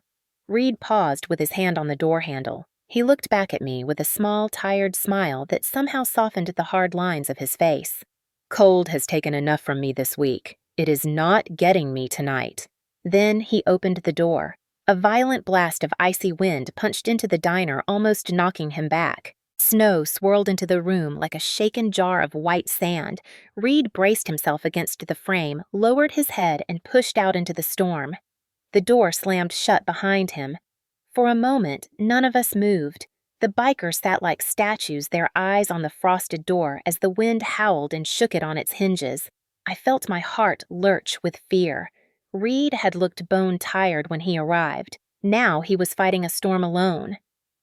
Speaker 1: Reed paused with his hand on the door handle. He looked back at me with a small, tired smile that somehow softened the hard lines of his face. "Cold has taken enough from me this week. It is not getting me tonight." Then he opened the door. A violent blast of icy wind punched into the diner, almost knocking him back. Snow swirled into the room like a shaken jar of white sand. Reed braced himself against the frame, lowered his head, and pushed out into the storm. The door slammed shut behind him. For a moment, none of us moved. The bikers sat like statues, their eyes on the frosted door as the wind howled and shook it on its hinges. I felt my heart lurch with fear. Reed had looked bone-tired when he arrived. Now he was fighting a storm alone.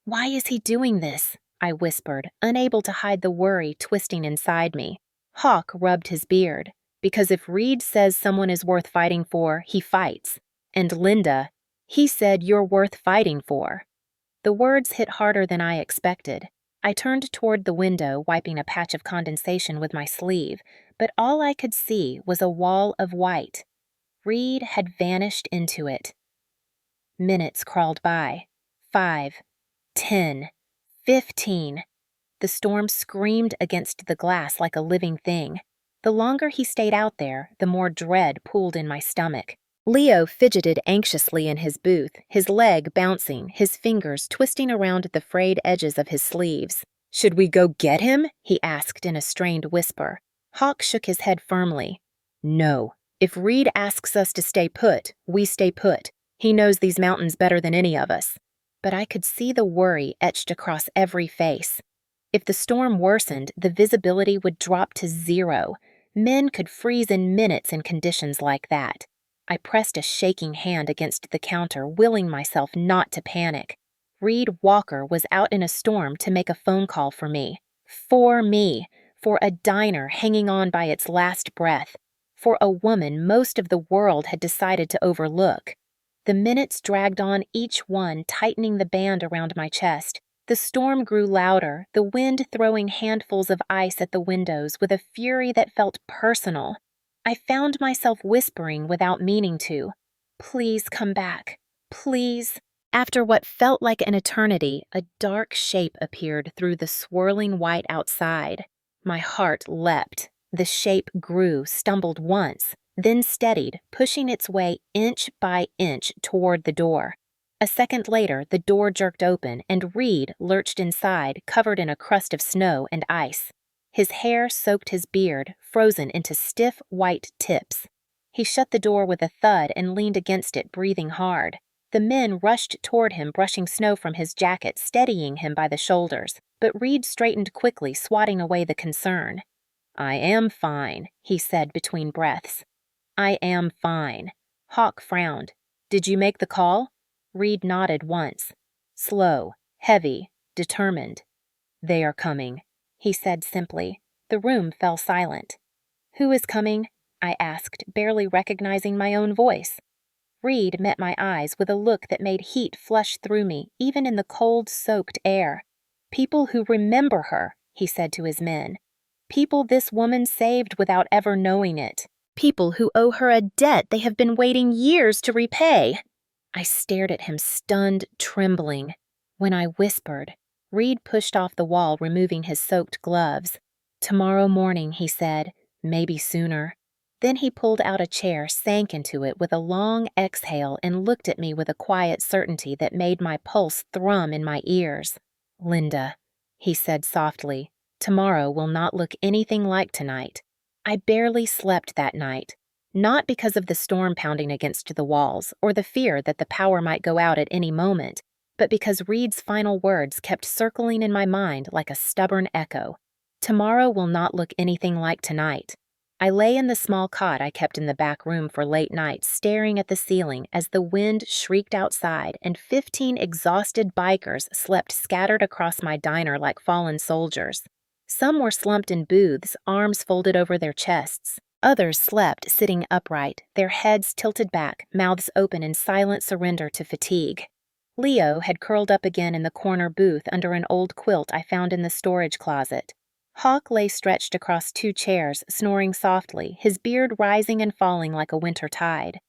Speaker 1: "Why is he doing this?" I whispered, unable to hide the worry twisting inside me. Hawk rubbed his beard. "Because if Reed says someone is worth fighting for, he fights. And Linda, he said you're worth fighting for." The words hit harder than I expected. I turned toward the window, wiping a patch of condensation with my sleeve, but all I could see was a wall of white. Reed had vanished into it. Minutes crawled by. 5, 10, 15. The storm screamed against the glass like a living thing. The longer he stayed out there, the more dread pooled in my stomach. Leo fidgeted anxiously in his booth, his leg bouncing, his fingers twisting around the frayed edges of his sleeves. "Should we go get him?" he asked in a strained whisper. Hawk shook his head firmly. "No. If Reed asks us to stay put, we stay put. He knows these mountains better than any of us." But I could see the worry etched across every face. If the storm worsened, the visibility would drop to 0. Men could freeze in minutes in conditions like that. I pressed a shaking hand against the counter, willing myself not to panic. Reed Walker was out in a storm to make a phone call for me. For me. For a diner hanging on by its last breath. For a woman most of the world had decided to overlook. The minutes dragged on, each one tightening the band around my chest. The storm grew louder, the wind throwing handfuls of ice at the windows with a fury that felt personal. I found myself whispering without meaning to, "Please come back. Please." After what felt like an eternity, a dark shape appeared through the swirling white outside. My heart leapt. The shape grew, stumbled once, then steadied, pushing its way inch by inch toward the door. A second later, the door jerked open, and Reed lurched inside, covered in a crust of snow and ice. His hair soaked his beard, frozen into stiff white tips. He shut the door with a thud and leaned against it, breathing hard. The men rushed toward him, brushing snow from his jacket, steadying him by the shoulders, but Reed straightened quickly, swatting away the concern. "I am fine," he said between breaths. "I am fine." Hawk frowned. "Did you make the call?" Reed nodded once. Slow, heavy, determined. "They are coming," he said simply. The room fell silent. "Who is coming?" I asked, barely recognizing my own voice. Reed met my eyes with a look that made heat flush through me, even in the cold, soaked air. "People who remember her," he said to his men. "People this woman saved without ever knowing it. People who owe her a debt they have been waiting years to repay." I stared at him, stunned, trembling. When I whispered, Reed pushed off the wall, removing his soaked gloves. "Tomorrow morning," he said, "maybe sooner." Then he pulled out a chair, sank into it with a long exhale, and looked at me with a quiet certainty that made my pulse thrum in my ears. "Linda," he said softly, "tomorrow will not look anything like tonight." I barely slept that night, not because of the storm pounding against the walls or the fear that the power might go out at any moment, but because Reed's final words kept circling in my mind like a stubborn echo. Tomorrow will not look anything like tonight. I lay in the small cot I kept in the back room for late nights, staring at the ceiling as the wind shrieked outside and 15 exhausted bikers slept scattered across my diner like fallen soldiers. Some were slumped in booths, arms folded over their chests. Others slept sitting upright, their heads tilted back, mouths open in silent surrender to fatigue. Leo had curled up again in the corner booth under an old quilt I found in the storage closet. Hawk lay stretched across 2 chairs, snoring softly, his beard rising and falling like a winter tide.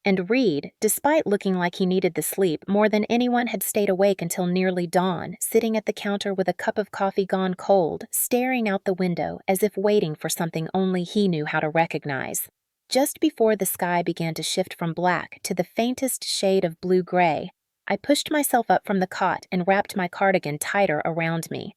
Speaker 1: And Reed, despite looking like he needed the sleep more than anyone, had stayed awake until nearly dawn, sitting at the counter with a cup of coffee gone cold, staring out the window as if waiting for something only he knew how to recognize. Just before the sky began to shift from black to the faintest shade of blue-gray, I pushed myself up from the cot and wrapped my cardigan tighter around me.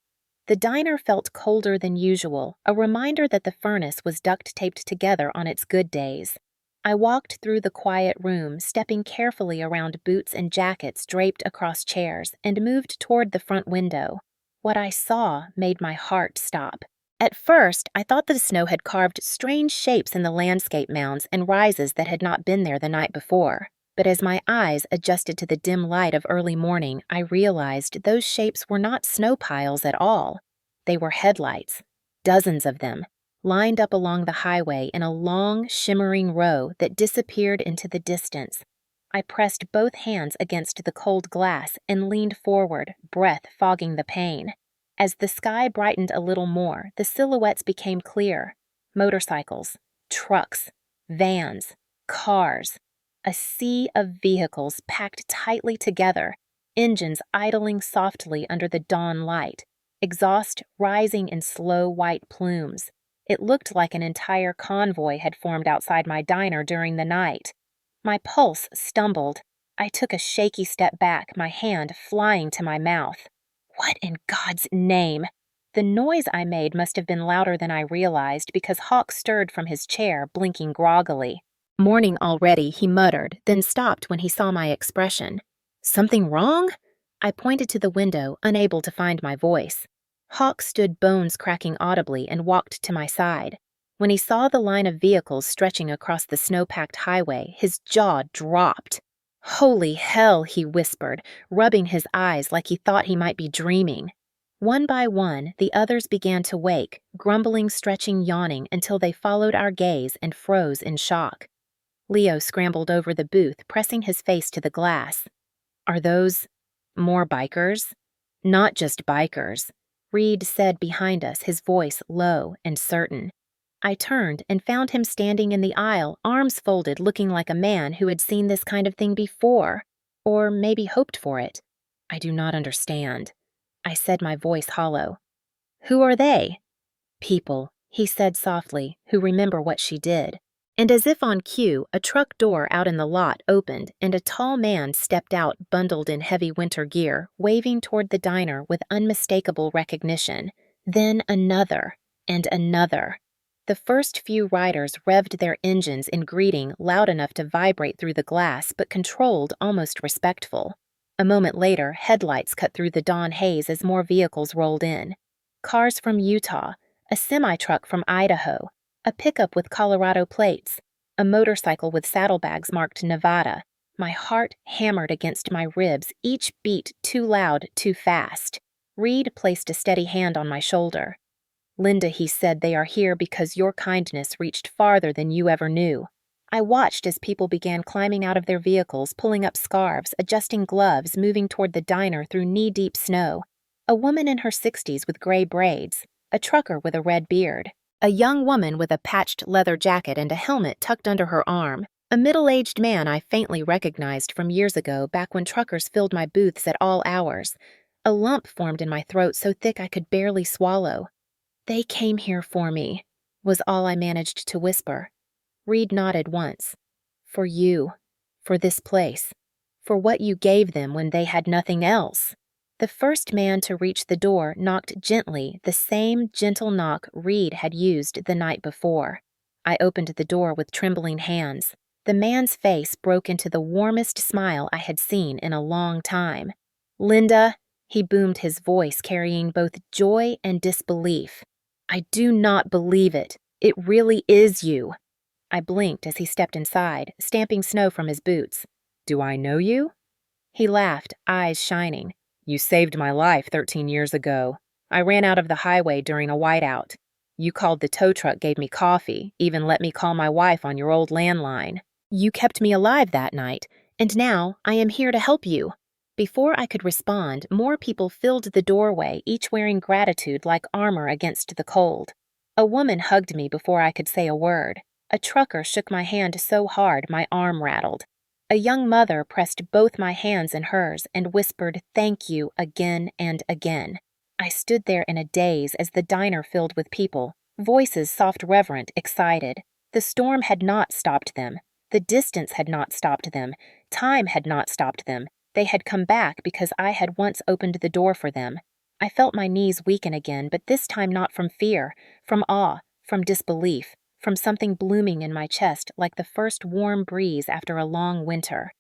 Speaker 1: The diner felt colder than usual, a reminder that the furnace was duct-taped together on its good days. I walked through the quiet room, stepping carefully around boots and jackets draped across chairs, and moved toward the front window. What I saw made my heart stop. At first, I thought the snow had carved strange shapes in the landscape mounds and rises that had not been there the night before. But as my eyes adjusted to the dim light of early morning, I realized those shapes were not snow piles at all. They were headlights, dozens of them, lined up along the highway in a long, shimmering row that disappeared into the distance. I pressed both hands against the cold glass and leaned forward, breath fogging the pain. As the sky brightened a little more, the silhouettes became clear. Motorcycles, trucks, vans, cars. A sea of vehicles packed tightly together, engines idling softly under the dawn light, exhaust rising in slow white plumes. It looked like an entire convoy had formed outside my diner during the night. My pulse stumbled. I took a shaky step back, my hand flying to my mouth. What in God's name? The noise I made must have been louder than I realized because Hawk stirred from his chair, blinking groggily. "Morning already," he muttered, then stopped when he saw my expression. "Something wrong?" I pointed to the window, unable to find my voice. Hawk stood bones cracking audibly and walked to my side. When he saw the line of vehicles stretching across the snow-packed highway, his jaw dropped. "Holy hell," he whispered, rubbing his eyes like he thought he might be dreaming. One by one, the others began to wake, grumbling, stretching, yawning, until they followed our gaze and froze in shock. Leo scrambled over the booth, pressing his face to the glass. "Are those more bikers?" "Not just bikers," Reed said behind us, his voice low and certain. I turned and found him standing in the aisle, arms folded, looking like a man who had seen this kind of thing before, or maybe hoped for it. "I do not understand," I said, my voice hollow. "Who are they?" "People," he said softly, "who remember what she did." And as if on cue, a truck door out in the lot opened, and a tall man stepped out, bundled in heavy winter gear, waving toward the diner with unmistakable recognition. Then another, and another. The first few riders revved their engines in greeting, loud enough to vibrate through the glass, but controlled, almost respectful. A moment later, headlights cut through the dawn haze as more vehicles rolled in. Cars from Utah, a semi-truck from Idaho, a pickup with Colorado plates, a motorcycle with saddlebags marked Nevada. My heart hammered against my ribs, each beat too loud, too fast. Reed placed a steady hand on my shoulder. "Linda," he said, "they are here because your kindness reached farther than you ever knew." I watched as people began climbing out of their vehicles, pulling up scarves, adjusting gloves, moving toward the diner through knee-deep snow. A woman in her 60s with gray braids, a trucker with a red beard, a young woman with a patched leather jacket and a helmet tucked under her arm, a middle-aged man I faintly recognized from years ago, back when truckers filled my booths at all hours. A lump formed in my throat so thick I could barely swallow. "They came here for me," was all I managed to whisper. Reed nodded once. "For you. For this place. For what you gave them when they had nothing else." The first man to reach the door knocked gently, the same gentle knock Reed had used the night before. I opened the door with trembling hands. The man's face broke into the warmest smile I had seen in a long time. "Linda," he boomed, his voice carrying both joy and disbelief. "I do not believe it. It really is you." I blinked as he stepped inside, stamping snow from his boots. "Do I know you?" He laughed, eyes shining. "You saved my life 13 years ago. I ran out of the highway during a whiteout. You called the tow truck, gave me coffee, even let me call my wife on your old landline. You kept me alive that night, and now I am here to help you." Before I could respond, more people filled the doorway, each wearing gratitude like armor against the cold. A woman hugged me before I could say a word. A trucker shook my hand so hard my arm rattled. A young mother pressed both my hands in hers and whispered "thank you" again and again. I stood there in a daze as the diner filled with people, voices soft, reverent, excited. The storm had not stopped them. The distance had not stopped them. Time had not stopped them. They had come back because I had once opened the door for them. I felt my knees weaken again, but this time not from fear, from awe, from disbelief, from something blooming in my chest like the first warm breeze after a long winter.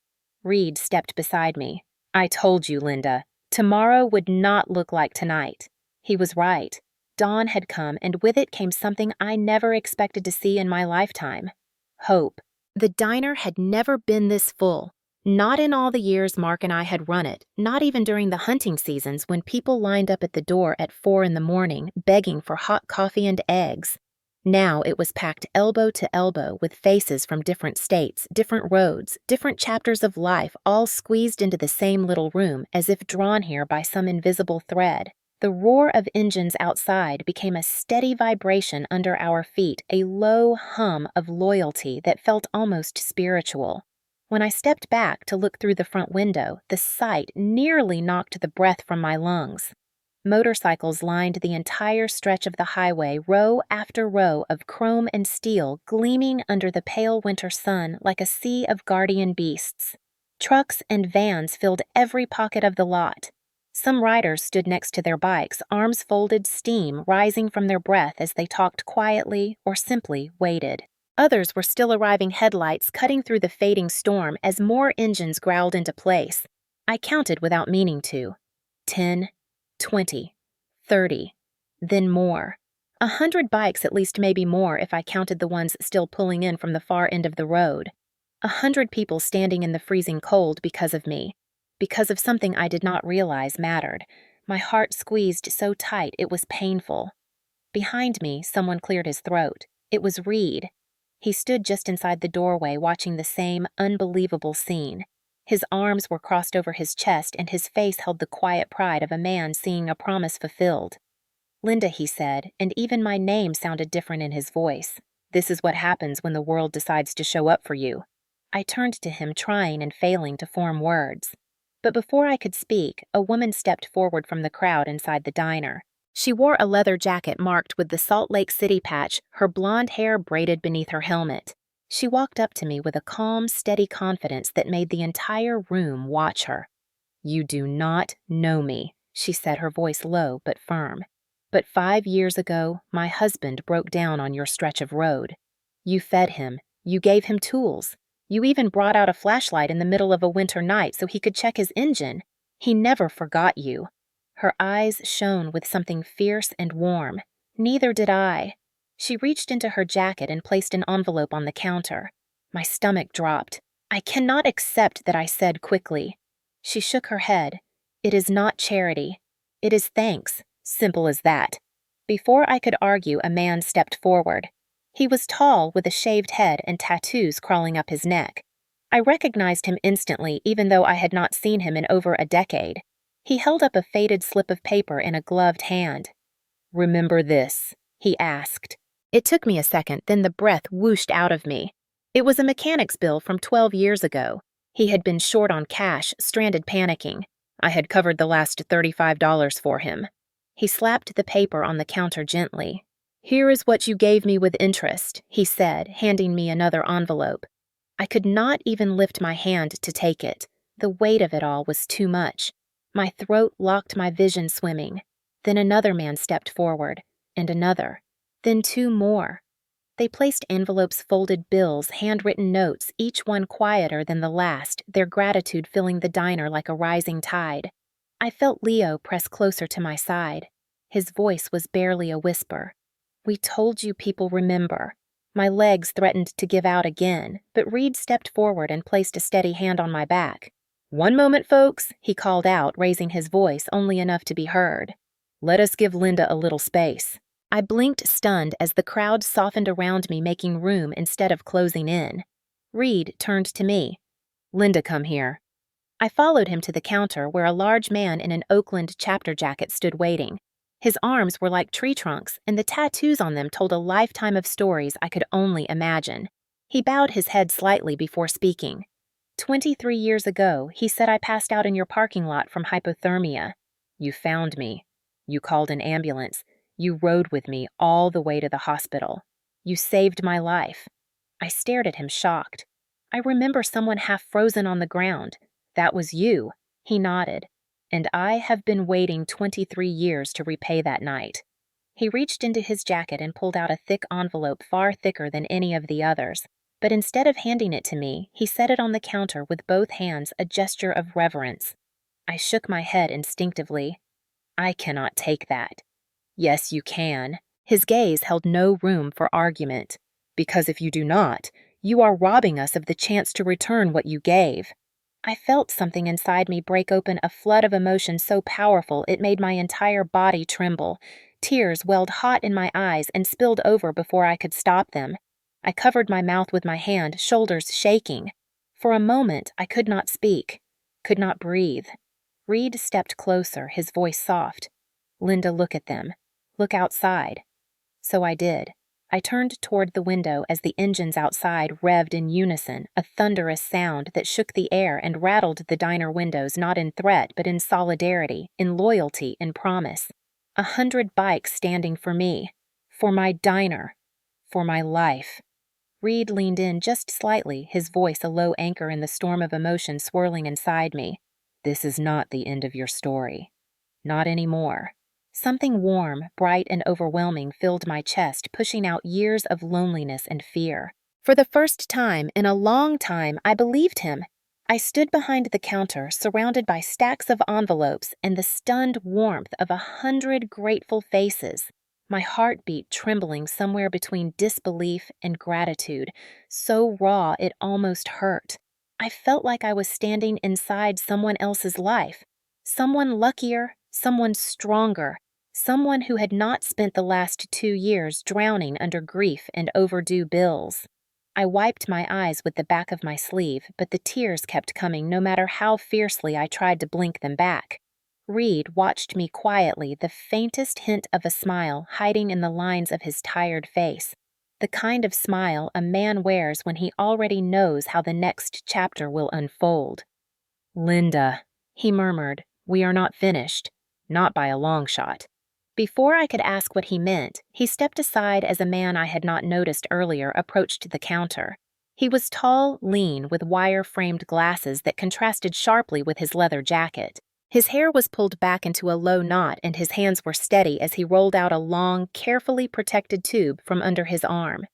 Speaker 1: Reed stepped beside me. "I told you, Linda. Tomorrow would not look like tonight." He was right. Dawn had come, and with it came something I never expected to see in my lifetime. Hope. The diner had never been this full. Not in all the years Mark and I had run it, not even during the hunting seasons when people lined up at the door at 4 in the morning, begging for hot coffee and eggs. Now it was packed elbow to elbow with faces from different states, different roads, different chapters of life, all squeezed into the same little room as if drawn here by some invisible thread. The roar of engines outside became a steady vibration under our feet, a low hum of loyalty that felt almost spiritual. When I stepped back to look through the front window, the sight nearly knocked the breath from my lungs. Motorcycles lined the entire stretch of the highway, row after row of chrome and steel gleaming under the pale winter sun like a sea of guardian beasts. Trucks and vans filled every pocket of the lot. Some riders stood next to their bikes, arms folded, steam rising from their breath as they talked quietly or simply waited. Others were still arriving, headlights cutting through the fading storm as more engines growled into place. I counted without meaning to. 10, 20, 30, then more. 100 bikes, at least, maybe more if I counted the ones still pulling in from the far end of the road. 100 people standing in the freezing cold because of me. Because of something I did not realize mattered. My heart squeezed so tight it was painful. Behind me, someone cleared his throat. It was Reed. He stood just inside the doorway watching the same unbelievable scene. His arms were crossed over his chest and his face held the quiet pride of a man seeing a promise fulfilled. "Linda," he said, and even my name sounded different in his voice. "This is what happens when the world decides to show up for you." I turned to him, trying and failing to form words. But before I could speak, a woman stepped forward from the crowd inside the diner. She wore a leather jacket marked with the Salt Lake City patch, her blonde hair braided beneath her helmet. She walked up to me with a calm, steady confidence that made the entire room watch her. "You do not know me," she said, her voice low but firm. "But 5 years ago, my husband broke down on your stretch of road. You fed him. You gave him tools. You even brought out a flashlight in the middle of a winter night so he could check his engine. He never forgot you." Her eyes shone with something fierce and warm. "Neither did I." She reached into her jacket and placed an envelope on the counter. My stomach dropped. "I cannot accept that," I said quickly. She shook her head. "It is not charity. It is thanks. Simple as that." Before I could argue, a man stepped forward. He was tall, with a shaved head and tattoos crawling up his neck. I recognized him instantly, even though I had not seen him in over a decade. He held up a faded slip of paper in a gloved hand. "Remember this?" he asked. It took me a second, then the breath whooshed out of me. It was a mechanic's bill from 12 years ago. He had been short on cash, stranded panicking. I had covered the last $35 for him. He slapped the paper on the counter gently. "Here is what you gave me with interest," he said, handing me another envelope. I could not even lift my hand to take it. The weight of it all was too much. My throat locked, my vision swimming. Then another man stepped forward, and another. Then 2 more. They placed envelopes, folded bills, handwritten notes, each one quieter than the last, their gratitude filling the diner like a rising tide. I felt Leo press closer to my side. His voice was barely a whisper. "We told you people remember." My legs threatened to give out again, but Reed stepped forward and placed a steady hand on my back. "One moment, folks," he called out, raising his voice only enough to be heard. "Let us give Linda a little space." I blinked, stunned, as the crowd softened around me, making room instead of closing in. Reed turned to me. "Linda, come here." I followed him to the counter where a large man in an Oakland chapter jacket stood waiting. His arms were like tree trunks, and the tattoos on them told a lifetime of stories I could only imagine. He bowed his head slightly before speaking. 23 years ago, he said, I passed out in your parking lot from hypothermia. You found me. You called an ambulance. You rode with me all the way to the hospital. You saved my life." I stared at him, shocked. "I remember someone half frozen on the ground. That was you." He nodded. "And I have been waiting 23 years to repay that night." He reached into his jacket and pulled out a thick envelope, far thicker than any of the others. But instead of handing it to me, he set it on the counter with both hands, a gesture of reverence. I shook my head instinctively. "I cannot take that." "Yes, you can." His gaze held no room for argument. "Because if you do not, you are robbing us of the chance to return what you gave." I felt something inside me break open, a flood of emotion so powerful it made my entire body tremble. Tears welled hot in my eyes and spilled over before I could stop them. I covered my mouth with my hand, shoulders shaking. For a moment, I could not speak, could not breathe. Reed stepped closer, his voice soft. "Linda, look at them. Look outside." So I did. I turned toward the window as the engines outside revved in unison, a thunderous sound that shook the air and rattled the diner windows, not in threat but in solidarity, in loyalty, in promise. 100 bikes standing for me, for my diner, for my life. Reed leaned in just slightly, his voice a low anchor in the storm of emotion swirling inside me. "This is not the end of your story. Not anymore." Something warm, bright, and overwhelming filled my chest, pushing out years of loneliness and fear. For the first time in a long time, I believed him. I stood behind the counter, surrounded by stacks of envelopes and the stunned warmth of 100 grateful faces. my heartbeat trembling somewhere between disbelief and gratitude, so raw it almost hurt. I felt like I was standing inside someone else's life, someone luckier, someone stronger, someone who had not spent the last 2 years drowning under grief and overdue bills. I wiped my eyes with the back of my sleeve, but the tears kept coming no matter how fiercely I tried to blink them back. Reed watched me quietly, the faintest hint of a smile hiding in the lines of his tired face. The kind of smile a man wears when he already knows how the next chapter will unfold. "Linda," he murmured, "we are not finished. Not by a long shot." Before I could ask what he meant, he stepped aside as a man I had not noticed earlier approached the counter. He was tall, lean, with wire-framed glasses that contrasted sharply with his leather jacket. His hair was pulled back into a low knot and his hands were steady as he rolled out a long, carefully protected tube from under his arm.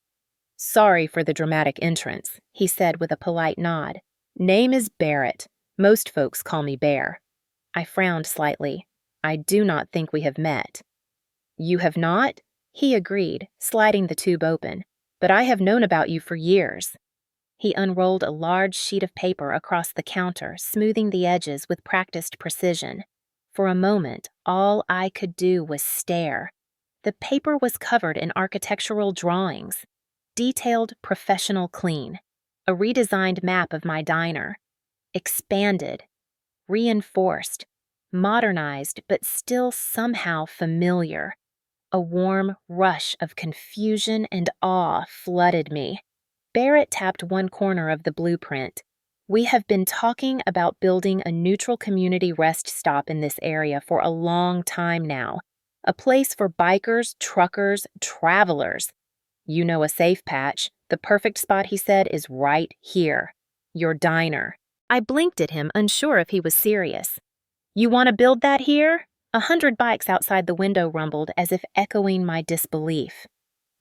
Speaker 1: "Sorry for the dramatic entrance," he said with a polite nod. "Name is Barrett. Most folks call me Bear." I frowned slightly. "I do not think we have met." "You have not?" he agreed, sliding the tube open. "But I have known about you for years." He unrolled a large sheet of paper across the counter, smoothing the edges with practiced precision. For a moment, all I could do was stare. The paper was covered in architectural drawings. Detailed, professional, clean. A redesigned map of my diner. Expanded. Reinforced. Modernized, but still somehow familiar. A warm rush of confusion and awe flooded me. Barrett tapped one corner of the blueprint. "We have been talking about building a neutral community rest stop in this area for a long time now. A place for bikers, truckers, travelers. You know a safe patch. The perfect spot," he said, "is right here. Your diner." I blinked at him, unsure if he was serious. "You want to build that here?" 100 bikes outside the window rumbled as if echoing my disbelief.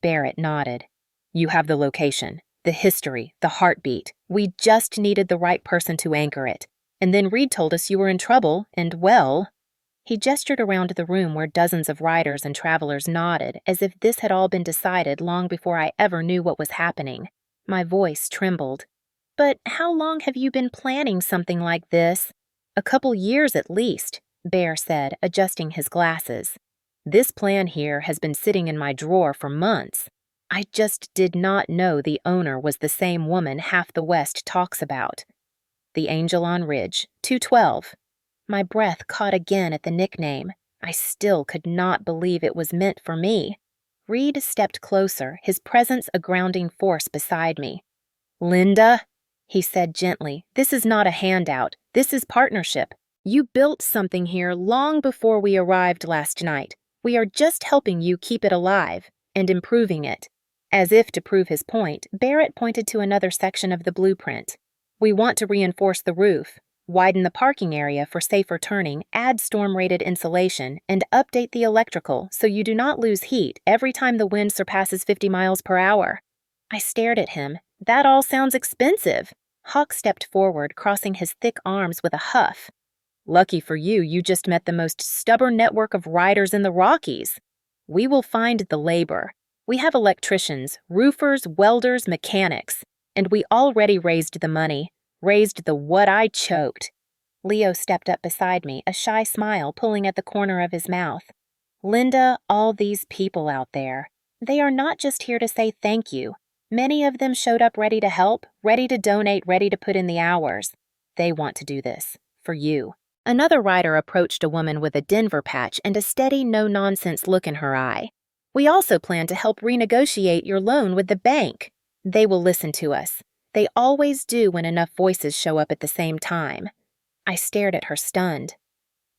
Speaker 1: Barrett nodded. "You have the location, the history, the heartbeat. We just needed the right person to anchor it. And then Reed told us you were in trouble, and well..." He gestured around the room where dozens of riders and travelers nodded, as if this had all been decided long before I ever knew what was happening. My voice trembled. "But how long have you been planning something like this?" "A couple years at least," Bear said, adjusting his glasses. "This plan here has been sitting in my drawer for months. I just did not know the owner was the same woman half the West talks about." "The Angel on Ridge, 212. My breath caught again at the nickname. I still could not believe it was meant for me. Reed stepped closer, his presence a grounding force beside me. "Linda," he said gently, "this is not a handout. This is partnership. You built something here long before we arrived last night. We are just helping you keep it alive and improving it." As if to prove his point, Barrett pointed to another section of the blueprint. "We want to reinforce the roof, widen the parking area for safer turning, add storm-rated insulation, and update the electrical so you do not lose heat every time the wind surpasses 50 miles per hour." I stared at him. "That all sounds expensive." Hawk stepped forward, crossing his thick arms with a huff. "Lucky for you, you just met the most stubborn network of riders in the Rockies. We will find the labor. We have electricians, roofers, welders, mechanics. And we already raised the money. Raised the what I choked." Leo stepped up beside me, a shy smile pulling at the corner of his mouth. "Linda, all these people out there, they are not just here to say thank you. Many of them showed up ready to help, ready to donate, ready to put in the hours. They want to do this. For you." Another rider approached a woman with a Denver patch and a steady, no-nonsense look in her eye. "We also plan to help renegotiate your loan with the bank. They will listen to us. They always do when enough voices show up at the same time." I stared at her stunned.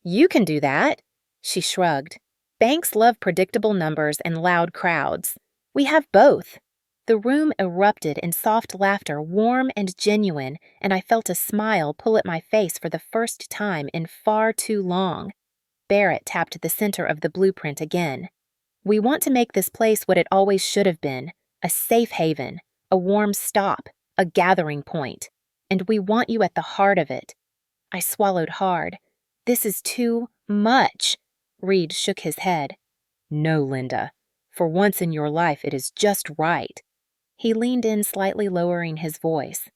Speaker 1: "You can do that." She shrugged. "Banks love predictable numbers and loud crowds. We have both." The room erupted in soft laughter, warm and genuine, and I felt a smile pull at my face for the first time in far too long. Barrett tapped the center of the blueprint again. "We want to make this place what it always should have been, a safe haven, a warm stop, a gathering point. And we want you at the heart of it." I swallowed hard. "This is too much." Reed shook his head. "No, Linda. For once in your life, it is just right." He leaned in, slightly lowering his voice.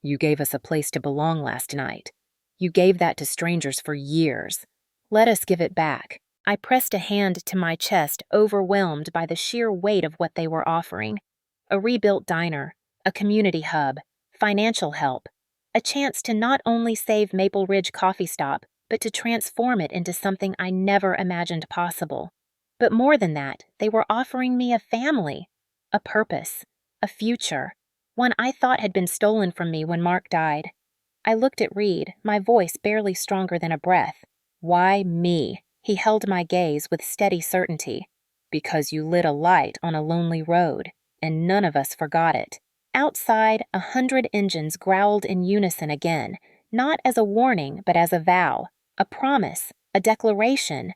Speaker 1: "You gave us a place to belong last night. You gave that to strangers for years. Let us give it back." I pressed a hand to my chest, overwhelmed by the sheer weight of what they were offering. A rebuilt diner, a community hub, financial help, a chance to not only save Maple Ridge Coffee Stop, but to transform it into something I never imagined possible. But more than that, they were offering me a family, a purpose, a future, one I thought had been stolen from me when Mark died. I looked at Reed, my voice barely stronger than a breath. "Why me?" He held my gaze with steady certainty. "Because you lit a light on a lonely road, and none of us forgot it." Outside, 100 engines growled in unison again, not as a warning, but as a vow, a promise, a declaration.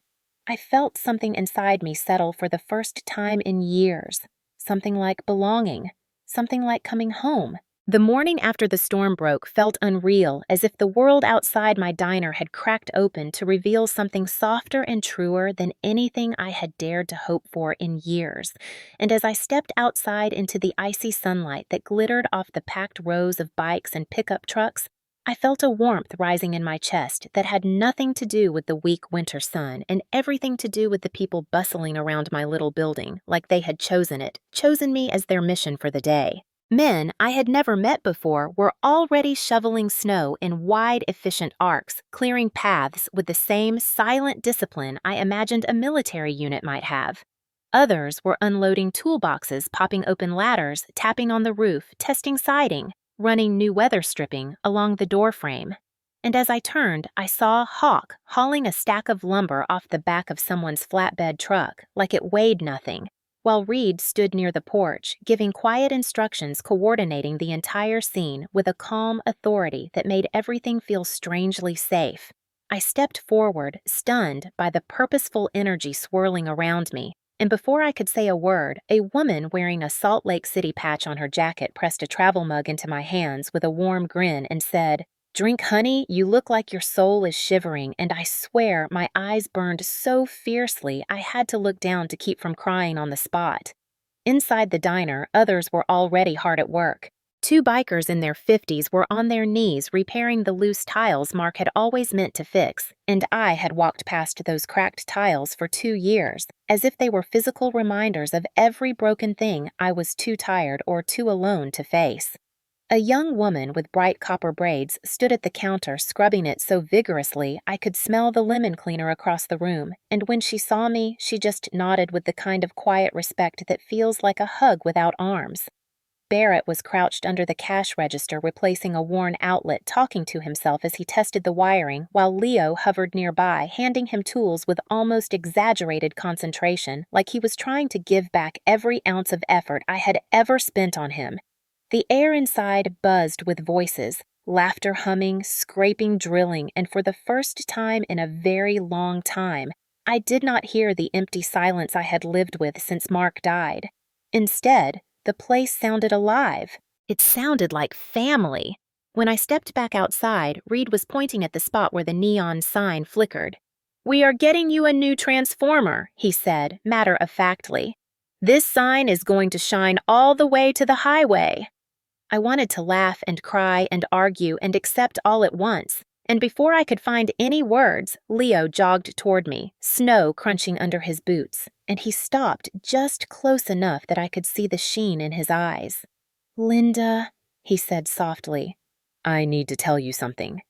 Speaker 1: I felt something inside me settle for the first time in years, something like belonging, something like coming home. The morning after the storm broke felt unreal, as if the world outside my diner had cracked open to reveal something softer and truer than anything I had dared to hope for in years. And as I stepped outside into the icy sunlight that glittered off the packed rows of bikes and pickup trucks, I felt a warmth rising in my chest that had nothing to do with the weak winter sun and everything to do with the people bustling around my little building, like they had chosen me as their mission for the day. Men I had never met before were already shoveling snow in wide, efficient arcs, clearing paths with the same silent discipline I imagined a military unit might have. Others were unloading toolboxes, popping open ladders, tapping on the roof, testing siding, running new weather stripping along the doorframe. And as I turned, I saw Hawk hauling a stack of lumber off the back of someone's flatbed truck like it weighed nothing, while Reed stood near the porch, giving quiet instructions, coordinating the entire scene with a calm authority that made everything feel strangely safe. I stepped forward, stunned by the purposeful energy swirling around me, and before I could say a word, a woman wearing a Salt Lake City patch on her jacket pressed a travel mug into my hands with a warm grin and said, "Drink, honey, you look like your soul is shivering," and I swear my eyes burned so fiercely I had to look down to keep from crying on the spot. Inside the diner, others were already hard at work. 2 bikers in their 50s were on their knees repairing the loose tiles Mark had always meant to fix, and I had walked past those cracked tiles for 2 years, as if they were physical reminders of every broken thing I was too tired or too alone to face. A young woman with bright copper braids stood at the counter scrubbing it so vigorously I could smell the lemon cleaner across the room, and when she saw me, she just nodded with the kind of quiet respect that feels like a hug without arms. Barrett was crouched under the cash register replacing a worn outlet, talking to himself as he tested the wiring, while Leo hovered nearby, handing him tools with almost exaggerated concentration, like he was trying to give back every ounce of effort I had ever spent on him. The air inside buzzed with voices, laughter humming, scraping drilling, and for the first time in a very long time, I did not hear the empty silence I had lived with since Mark died. Instead, the place sounded alive. It sounded like family. When I stepped back outside, Reed was pointing at the spot where the neon sign flickered. "We are getting you a new transformer," he said, matter-of-factly. "This sign is going to shine all the way to the highway." I wanted to laugh and cry and argue and accept all at once, and before I could find any words, Leo jogged toward me, snow crunching under his boots, and he stopped just close enough that I could see the sheen in his eyes. "Linda," he said softly, "I need to tell you something."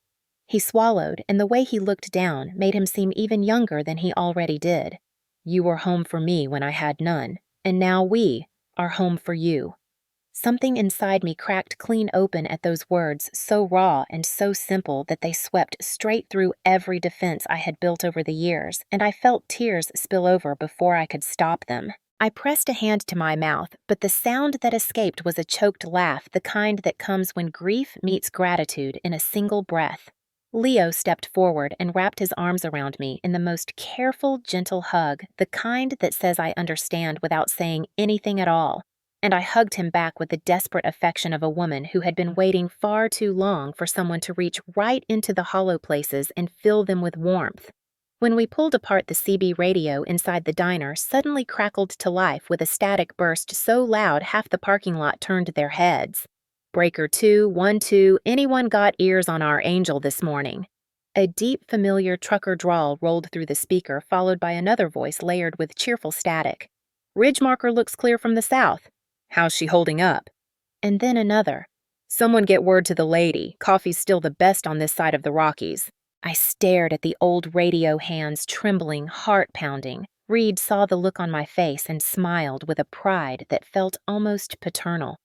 Speaker 1: He swallowed, and the way he looked down made him seem even younger than he already did. "You were home for me when I had none, and now we are home for you." Something inside me cracked clean open at those words, so raw and so simple that they swept straight through every defense I had built over the years, and I felt tears spill over before I could stop them. I pressed a hand to my mouth, but the sound that escaped was a choked laugh, the kind that comes when grief meets gratitude in a single breath. Leo stepped forward and wrapped his arms around me in the most careful, gentle hug, the kind that says I understand without saying anything at all. And I hugged him back with the desperate affection of a woman who had been waiting far too long for someone to reach right into the hollow places and fill them with warmth. When we pulled apart, the CB radio inside the diner suddenly crackled to life with a static burst so loud half the parking lot turned their heads. "Breaker 2, 1-2, anyone got ears on our angel this morning?" A deep, familiar trucker drawl rolled through the speaker, followed by another voice layered with cheerful static. "Ridge marker looks clear from the south. How's she holding up?" And then another. "Someone get word to the lady. Coffee's still the best on this side of the Rockies." I stared at the old radio hands, trembling, heart pounding. Reed saw the look on my face and smiled with a pride that felt almost paternal.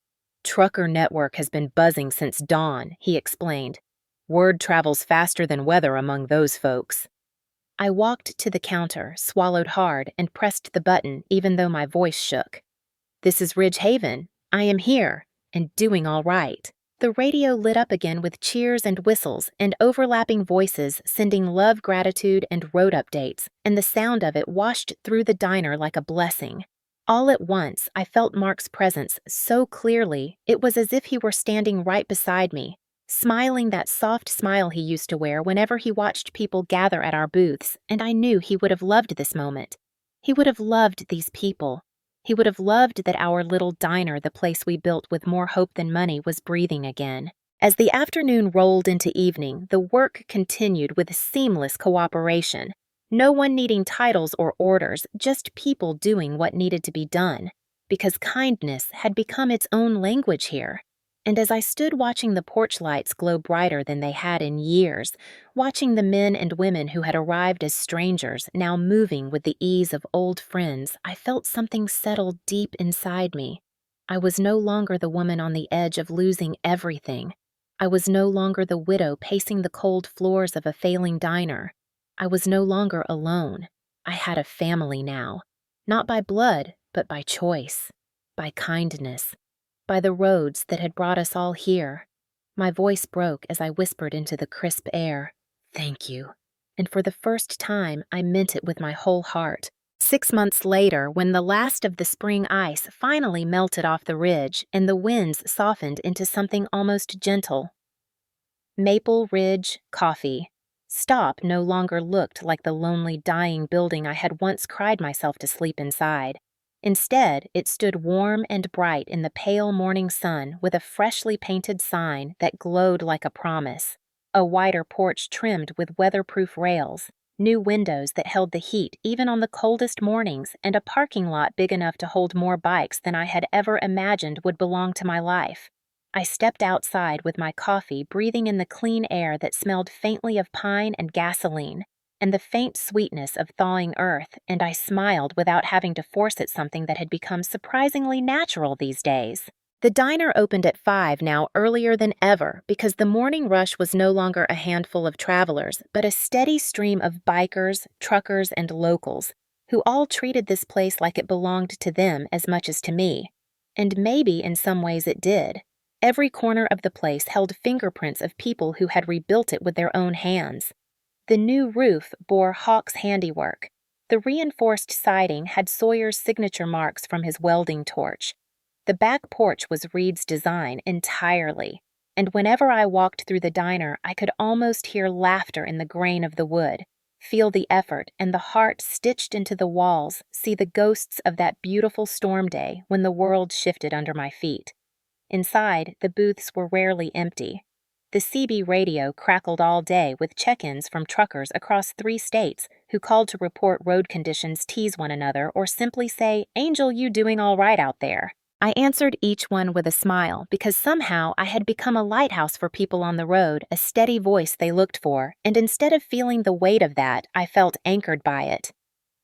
Speaker 1: "Trucker network has been buzzing since dawn," he explained. "Word travels faster than weather among those folks." I walked to the counter, swallowed hard, and pressed the button even though my voice shook. "This is Ridge Haven. I am here, and doing all right." The radio lit up again with cheers and whistles and overlapping voices sending love, gratitude, and road updates, and the sound of it washed through the diner like a blessing. All at once, I felt Mark's presence so clearly it was as if he were standing right beside me, smiling that soft smile he used to wear whenever he watched people gather at our booths, and I knew he would have loved this moment. He would have loved these people. He would have loved that our little diner, the place we built with more hope than money, was breathing again. As the afternoon rolled into evening, the work continued with seamless cooperation. No one needing titles or orders, just people doing what needed to be done, because kindness had become its own language here. And as I stood watching the porch lights glow brighter than they had in years, watching the men and women who had arrived as strangers now moving with the ease of old friends, I felt something settle deep inside me. I was no longer the woman on the edge of losing everything. I was no longer the widow pacing the cold floors of a failing diner. I was no longer alone. I had a family now. Not by blood, but by choice. By kindness. By the roads that had brought us all here. My voice broke as I whispered into the crisp air, "Thank you." And for the first time, I meant it with my whole heart. 6 months later, when the last of the spring ice finally melted off the ridge and the winds softened into something almost gentle. Maple Ridge Coffee. Stop no longer looked like the lonely, dying building I had once cried myself to sleep inside. Instead, it stood warm and bright in the pale morning sun with a freshly painted sign that glowed like a promise, a wider porch trimmed with weatherproof rails, new windows that held the heat even on the coldest mornings, and a parking lot big enough to hold more bikes than I had ever imagined would belong to my life. I stepped outside with my coffee, breathing in the clean air that smelled faintly of pine and gasoline, and the faint sweetness of thawing earth, and I smiled without having to force it, something that had become surprisingly natural these days. The diner opened at 5 now, earlier than ever, because the morning rush was no longer a handful of travelers, but a steady stream of bikers, truckers, and locals, who all treated this place like it belonged to them as much as to me. And maybe in some ways it did. Every corner of the place held fingerprints of people who had rebuilt it with their own hands. The new roof bore Hawk's handiwork. The reinforced siding had Sawyer's signature marks from his welding torch. The back porch was Reed's design entirely, and whenever I walked through the diner, I could almost hear laughter in the grain of the wood, feel the effort and the heart stitched into the walls, see the ghosts of that beautiful storm day when the world shifted under my feet. Inside, the booths were rarely empty. The CB radio crackled all day with check-ins from truckers across 3 states who called to report road conditions, tease one another, or simply say, "Angel, you doing all right out there?" I answered each one with a smile because somehow I had become a lighthouse for people on the road, a steady voice they looked for, and instead of feeling the weight of that, I felt anchored by it.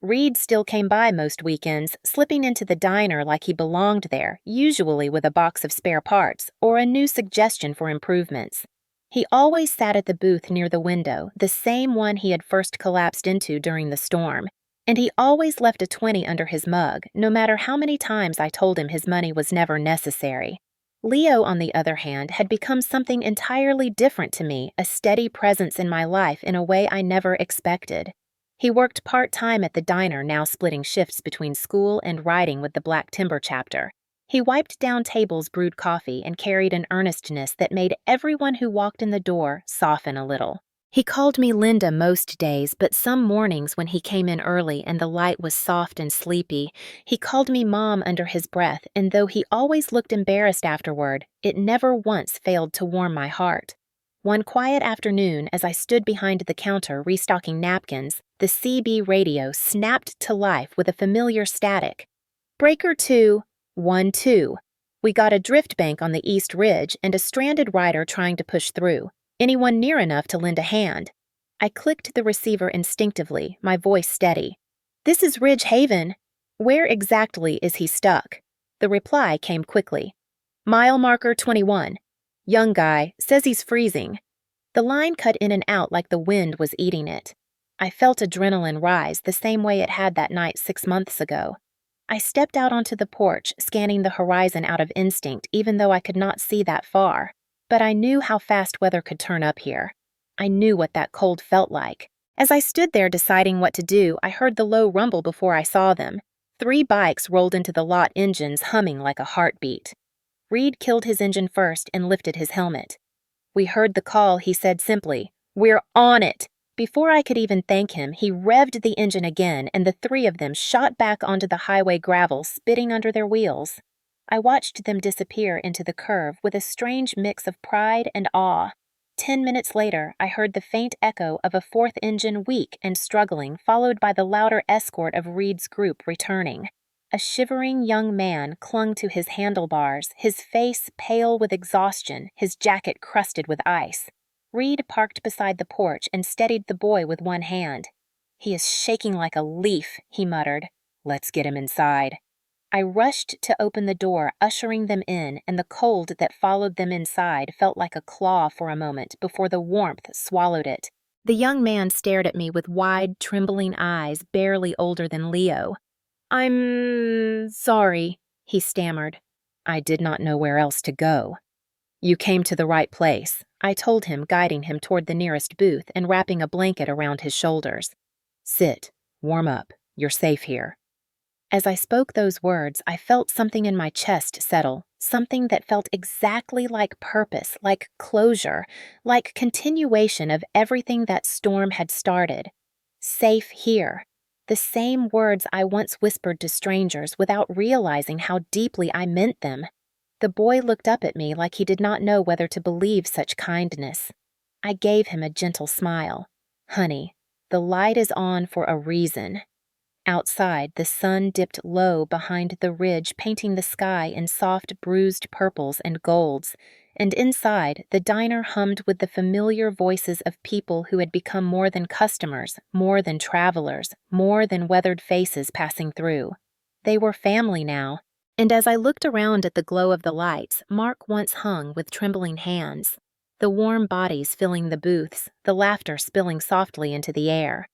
Speaker 1: Reed still came by most weekends, slipping into the diner like he belonged there, usually with a box of spare parts or a new suggestion for improvements. He always sat at the booth near the window, the same one he had first collapsed into during the storm, and he always left a 20 under his mug, no matter how many times I told him his money was never necessary. Leo, on the other hand, had become something entirely different to me, a steady presence in my life in a way I never expected. He worked part-time at the diner, now splitting shifts between school and riding with the Black Timber chapter. He wiped down tables, brewed coffee, and carried an earnestness that made everyone who walked in the door soften a little. He called me Linda most days, but some mornings when he came in early and the light was soft and sleepy, he called me Mom under his breath, and though he always looked embarrassed afterward, it never once failed to warm my heart. One quiet afternoon, as I stood behind the counter restocking napkins, the CB radio snapped to life with a familiar static. Breaker 2, 1-2. We got a drift bank on the East Ridge and a stranded rider trying to push through. Anyone near enough to lend a hand? I clicked the receiver instinctively, my voice steady. This is Ridge Haven. Where exactly is he stuck? The reply came quickly. Mile marker 21. Young guy, says he's freezing. The line cut in and out like the wind was eating it. I felt adrenaline rise the same way it had that night 6 months ago. I stepped out onto the porch, scanning the horizon out of instinct, even though I could not see that far. But I knew how fast weather could turn up here. I knew what that cold felt like. As I stood there deciding what to do, I heard the low rumble before I saw them. 3 bikes rolled into the lot, engines humming like a heartbeat. Reed killed his engine first and lifted his helmet. We heard the call. He said simply, "We're on it!" Before I could even thank him, he revved the engine again, and the 3 of them shot back onto the highway gravel, spitting under their wheels. I watched them disappear into the curve with a strange mix of pride and awe. 10 minutes later, I heard the faint echo of a 4th engine weak and struggling, followed by the louder escort of Reed's group returning. A shivering young man clung to his handlebars, his face pale with exhaustion, his jacket crusted with ice. Reed parked beside the porch and steadied the boy with one hand. "He is shaking like a leaf," he muttered. "Let's get him inside." I rushed to open the door, ushering them in, and the cold that followed them inside felt like a claw for a moment before the warmth swallowed it. The young man stared at me with wide, trembling eyes, barely older than Leo. "I'm sorry," he stammered. "I did not know where else to go." "You came to the right place," I told him, guiding him toward the nearest booth and wrapping a blanket around his shoulders. "Sit, warm up, you're safe here." As I spoke those words, I felt something in my chest settle, something that felt exactly like purpose, like closure, like continuation of everything that storm had started. Safe here. The same words I once whispered to strangers without realizing how deeply I meant them. The boy looked up at me like he did not know whether to believe such kindness. I gave him a gentle smile. "Honey, the light is on for a reason." Outside, the sun dipped low behind the ridge, painting the sky in soft, bruised purples and golds, and inside, the diner hummed with the familiar voices of people who had become more than customers, more than travelers, more than weathered faces passing through. They were family now, and as I looked around at the glow of the lights, Mark once hung with trembling hands, the warm bodies filling the booths, the laughter spilling softly into the air.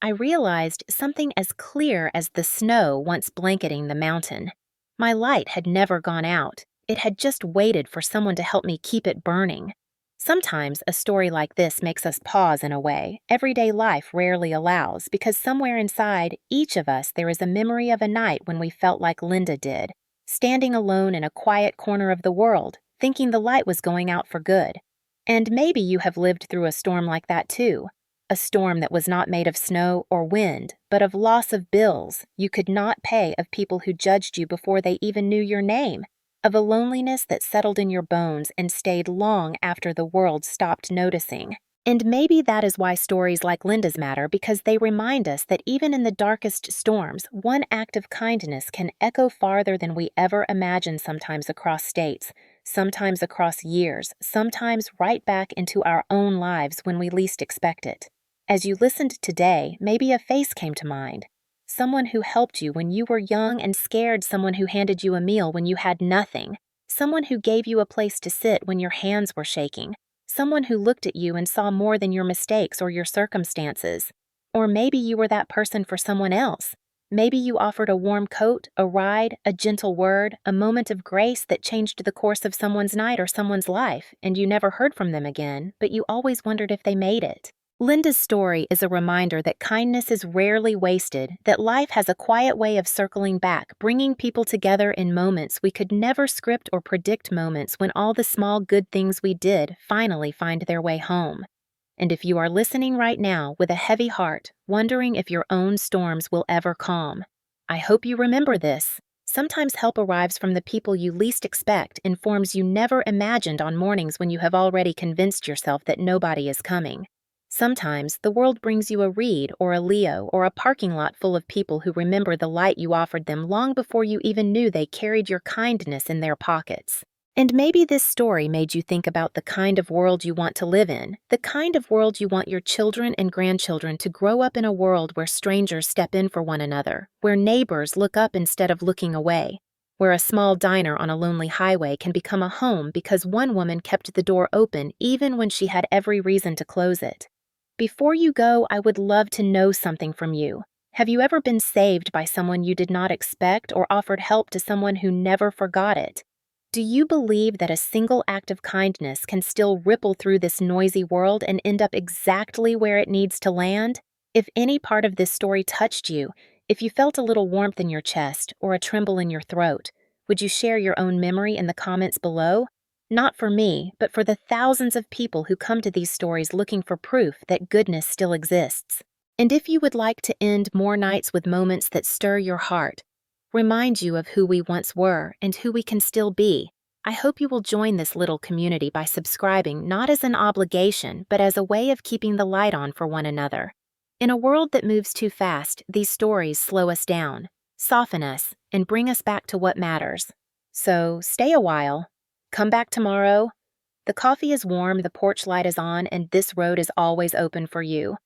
Speaker 1: I realized something as clear as the snow once blanketing the mountain. My light had never gone out. It had just waited for someone to help me keep it burning. Sometimes a story like this makes us pause in a way everyday life rarely allows, because somewhere inside each of us there is a memory of a night when we felt like Linda did, standing alone in a quiet corner of the world, thinking the light was going out for good. And maybe you have lived through a storm like that too. A storm that was not made of snow or wind, but of loss of bills you could not pay, of people who judged you before they even knew your name, of a loneliness that settled in your bones and stayed long after the world stopped noticing. And maybe that is why stories like Linda's matter, because they remind us that even in the darkest storms, one act of kindness can echo farther than we ever imagined, sometimes across states, sometimes across years, sometimes right back into our own lives when we least expect it. As you listened today, maybe a face came to mind. Someone who helped you when you were young and scared, someone who handed you a meal when you had nothing, someone who gave you a place to sit when your hands were shaking, someone who looked at you and saw more than your mistakes or your circumstances. Or maybe you were that person for someone else. Maybe you offered a warm coat, a ride, a gentle word, a moment of grace that changed the course of someone's night or someone's life, and you never heard from them again, but you always wondered if they made it. Linda's story is a reminder that kindness is rarely wasted, that life has a quiet way of circling back, bringing people together in moments we could never script or predict, moments when all the small good things we did finally find their way home. And if you are listening right now with a heavy heart, wondering if your own storms will ever calm, I hope you remember this. Sometimes help arrives from the people you least expect in forms you never imagined on mornings when you have already convinced yourself that nobody is coming. Sometimes the world brings you a Reed or a Leo or a parking lot full of people who remember the light you offered them long before you even knew they carried your kindness in their pockets. And maybe this story made you think about the kind of world you want to live in, the kind of world you want your children and grandchildren to grow up in, a world where strangers step in for one another, where neighbors look up instead of looking away, where a small diner on a lonely highway can become a home because one woman kept the door open even when she had every reason to close it. Before you go, I would love to know something from you. Have you ever been saved by someone you did not expect or offered help to someone who never forgot it? Do you believe that a single act of kindness can still ripple through this noisy world and end up exactly where it needs to land? If any part of this story touched you, if you felt a little warmth in your chest or a tremble in your throat, would you share your own memory in the comments below? Not for me, but for the thousands of people who come to these stories looking for proof that goodness still exists. And if you would like to end more nights with moments that stir your heart, remind you of who we once were and who we can still be, I hope you will join this little community by subscribing not as an obligation, but as a way of keeping the light on for one another. In a world that moves too fast, these stories slow us down, soften us, and bring us back to what matters. So stay a while. Come back tomorrow. The coffee is warm, the porch light is on, and this road is always open for you.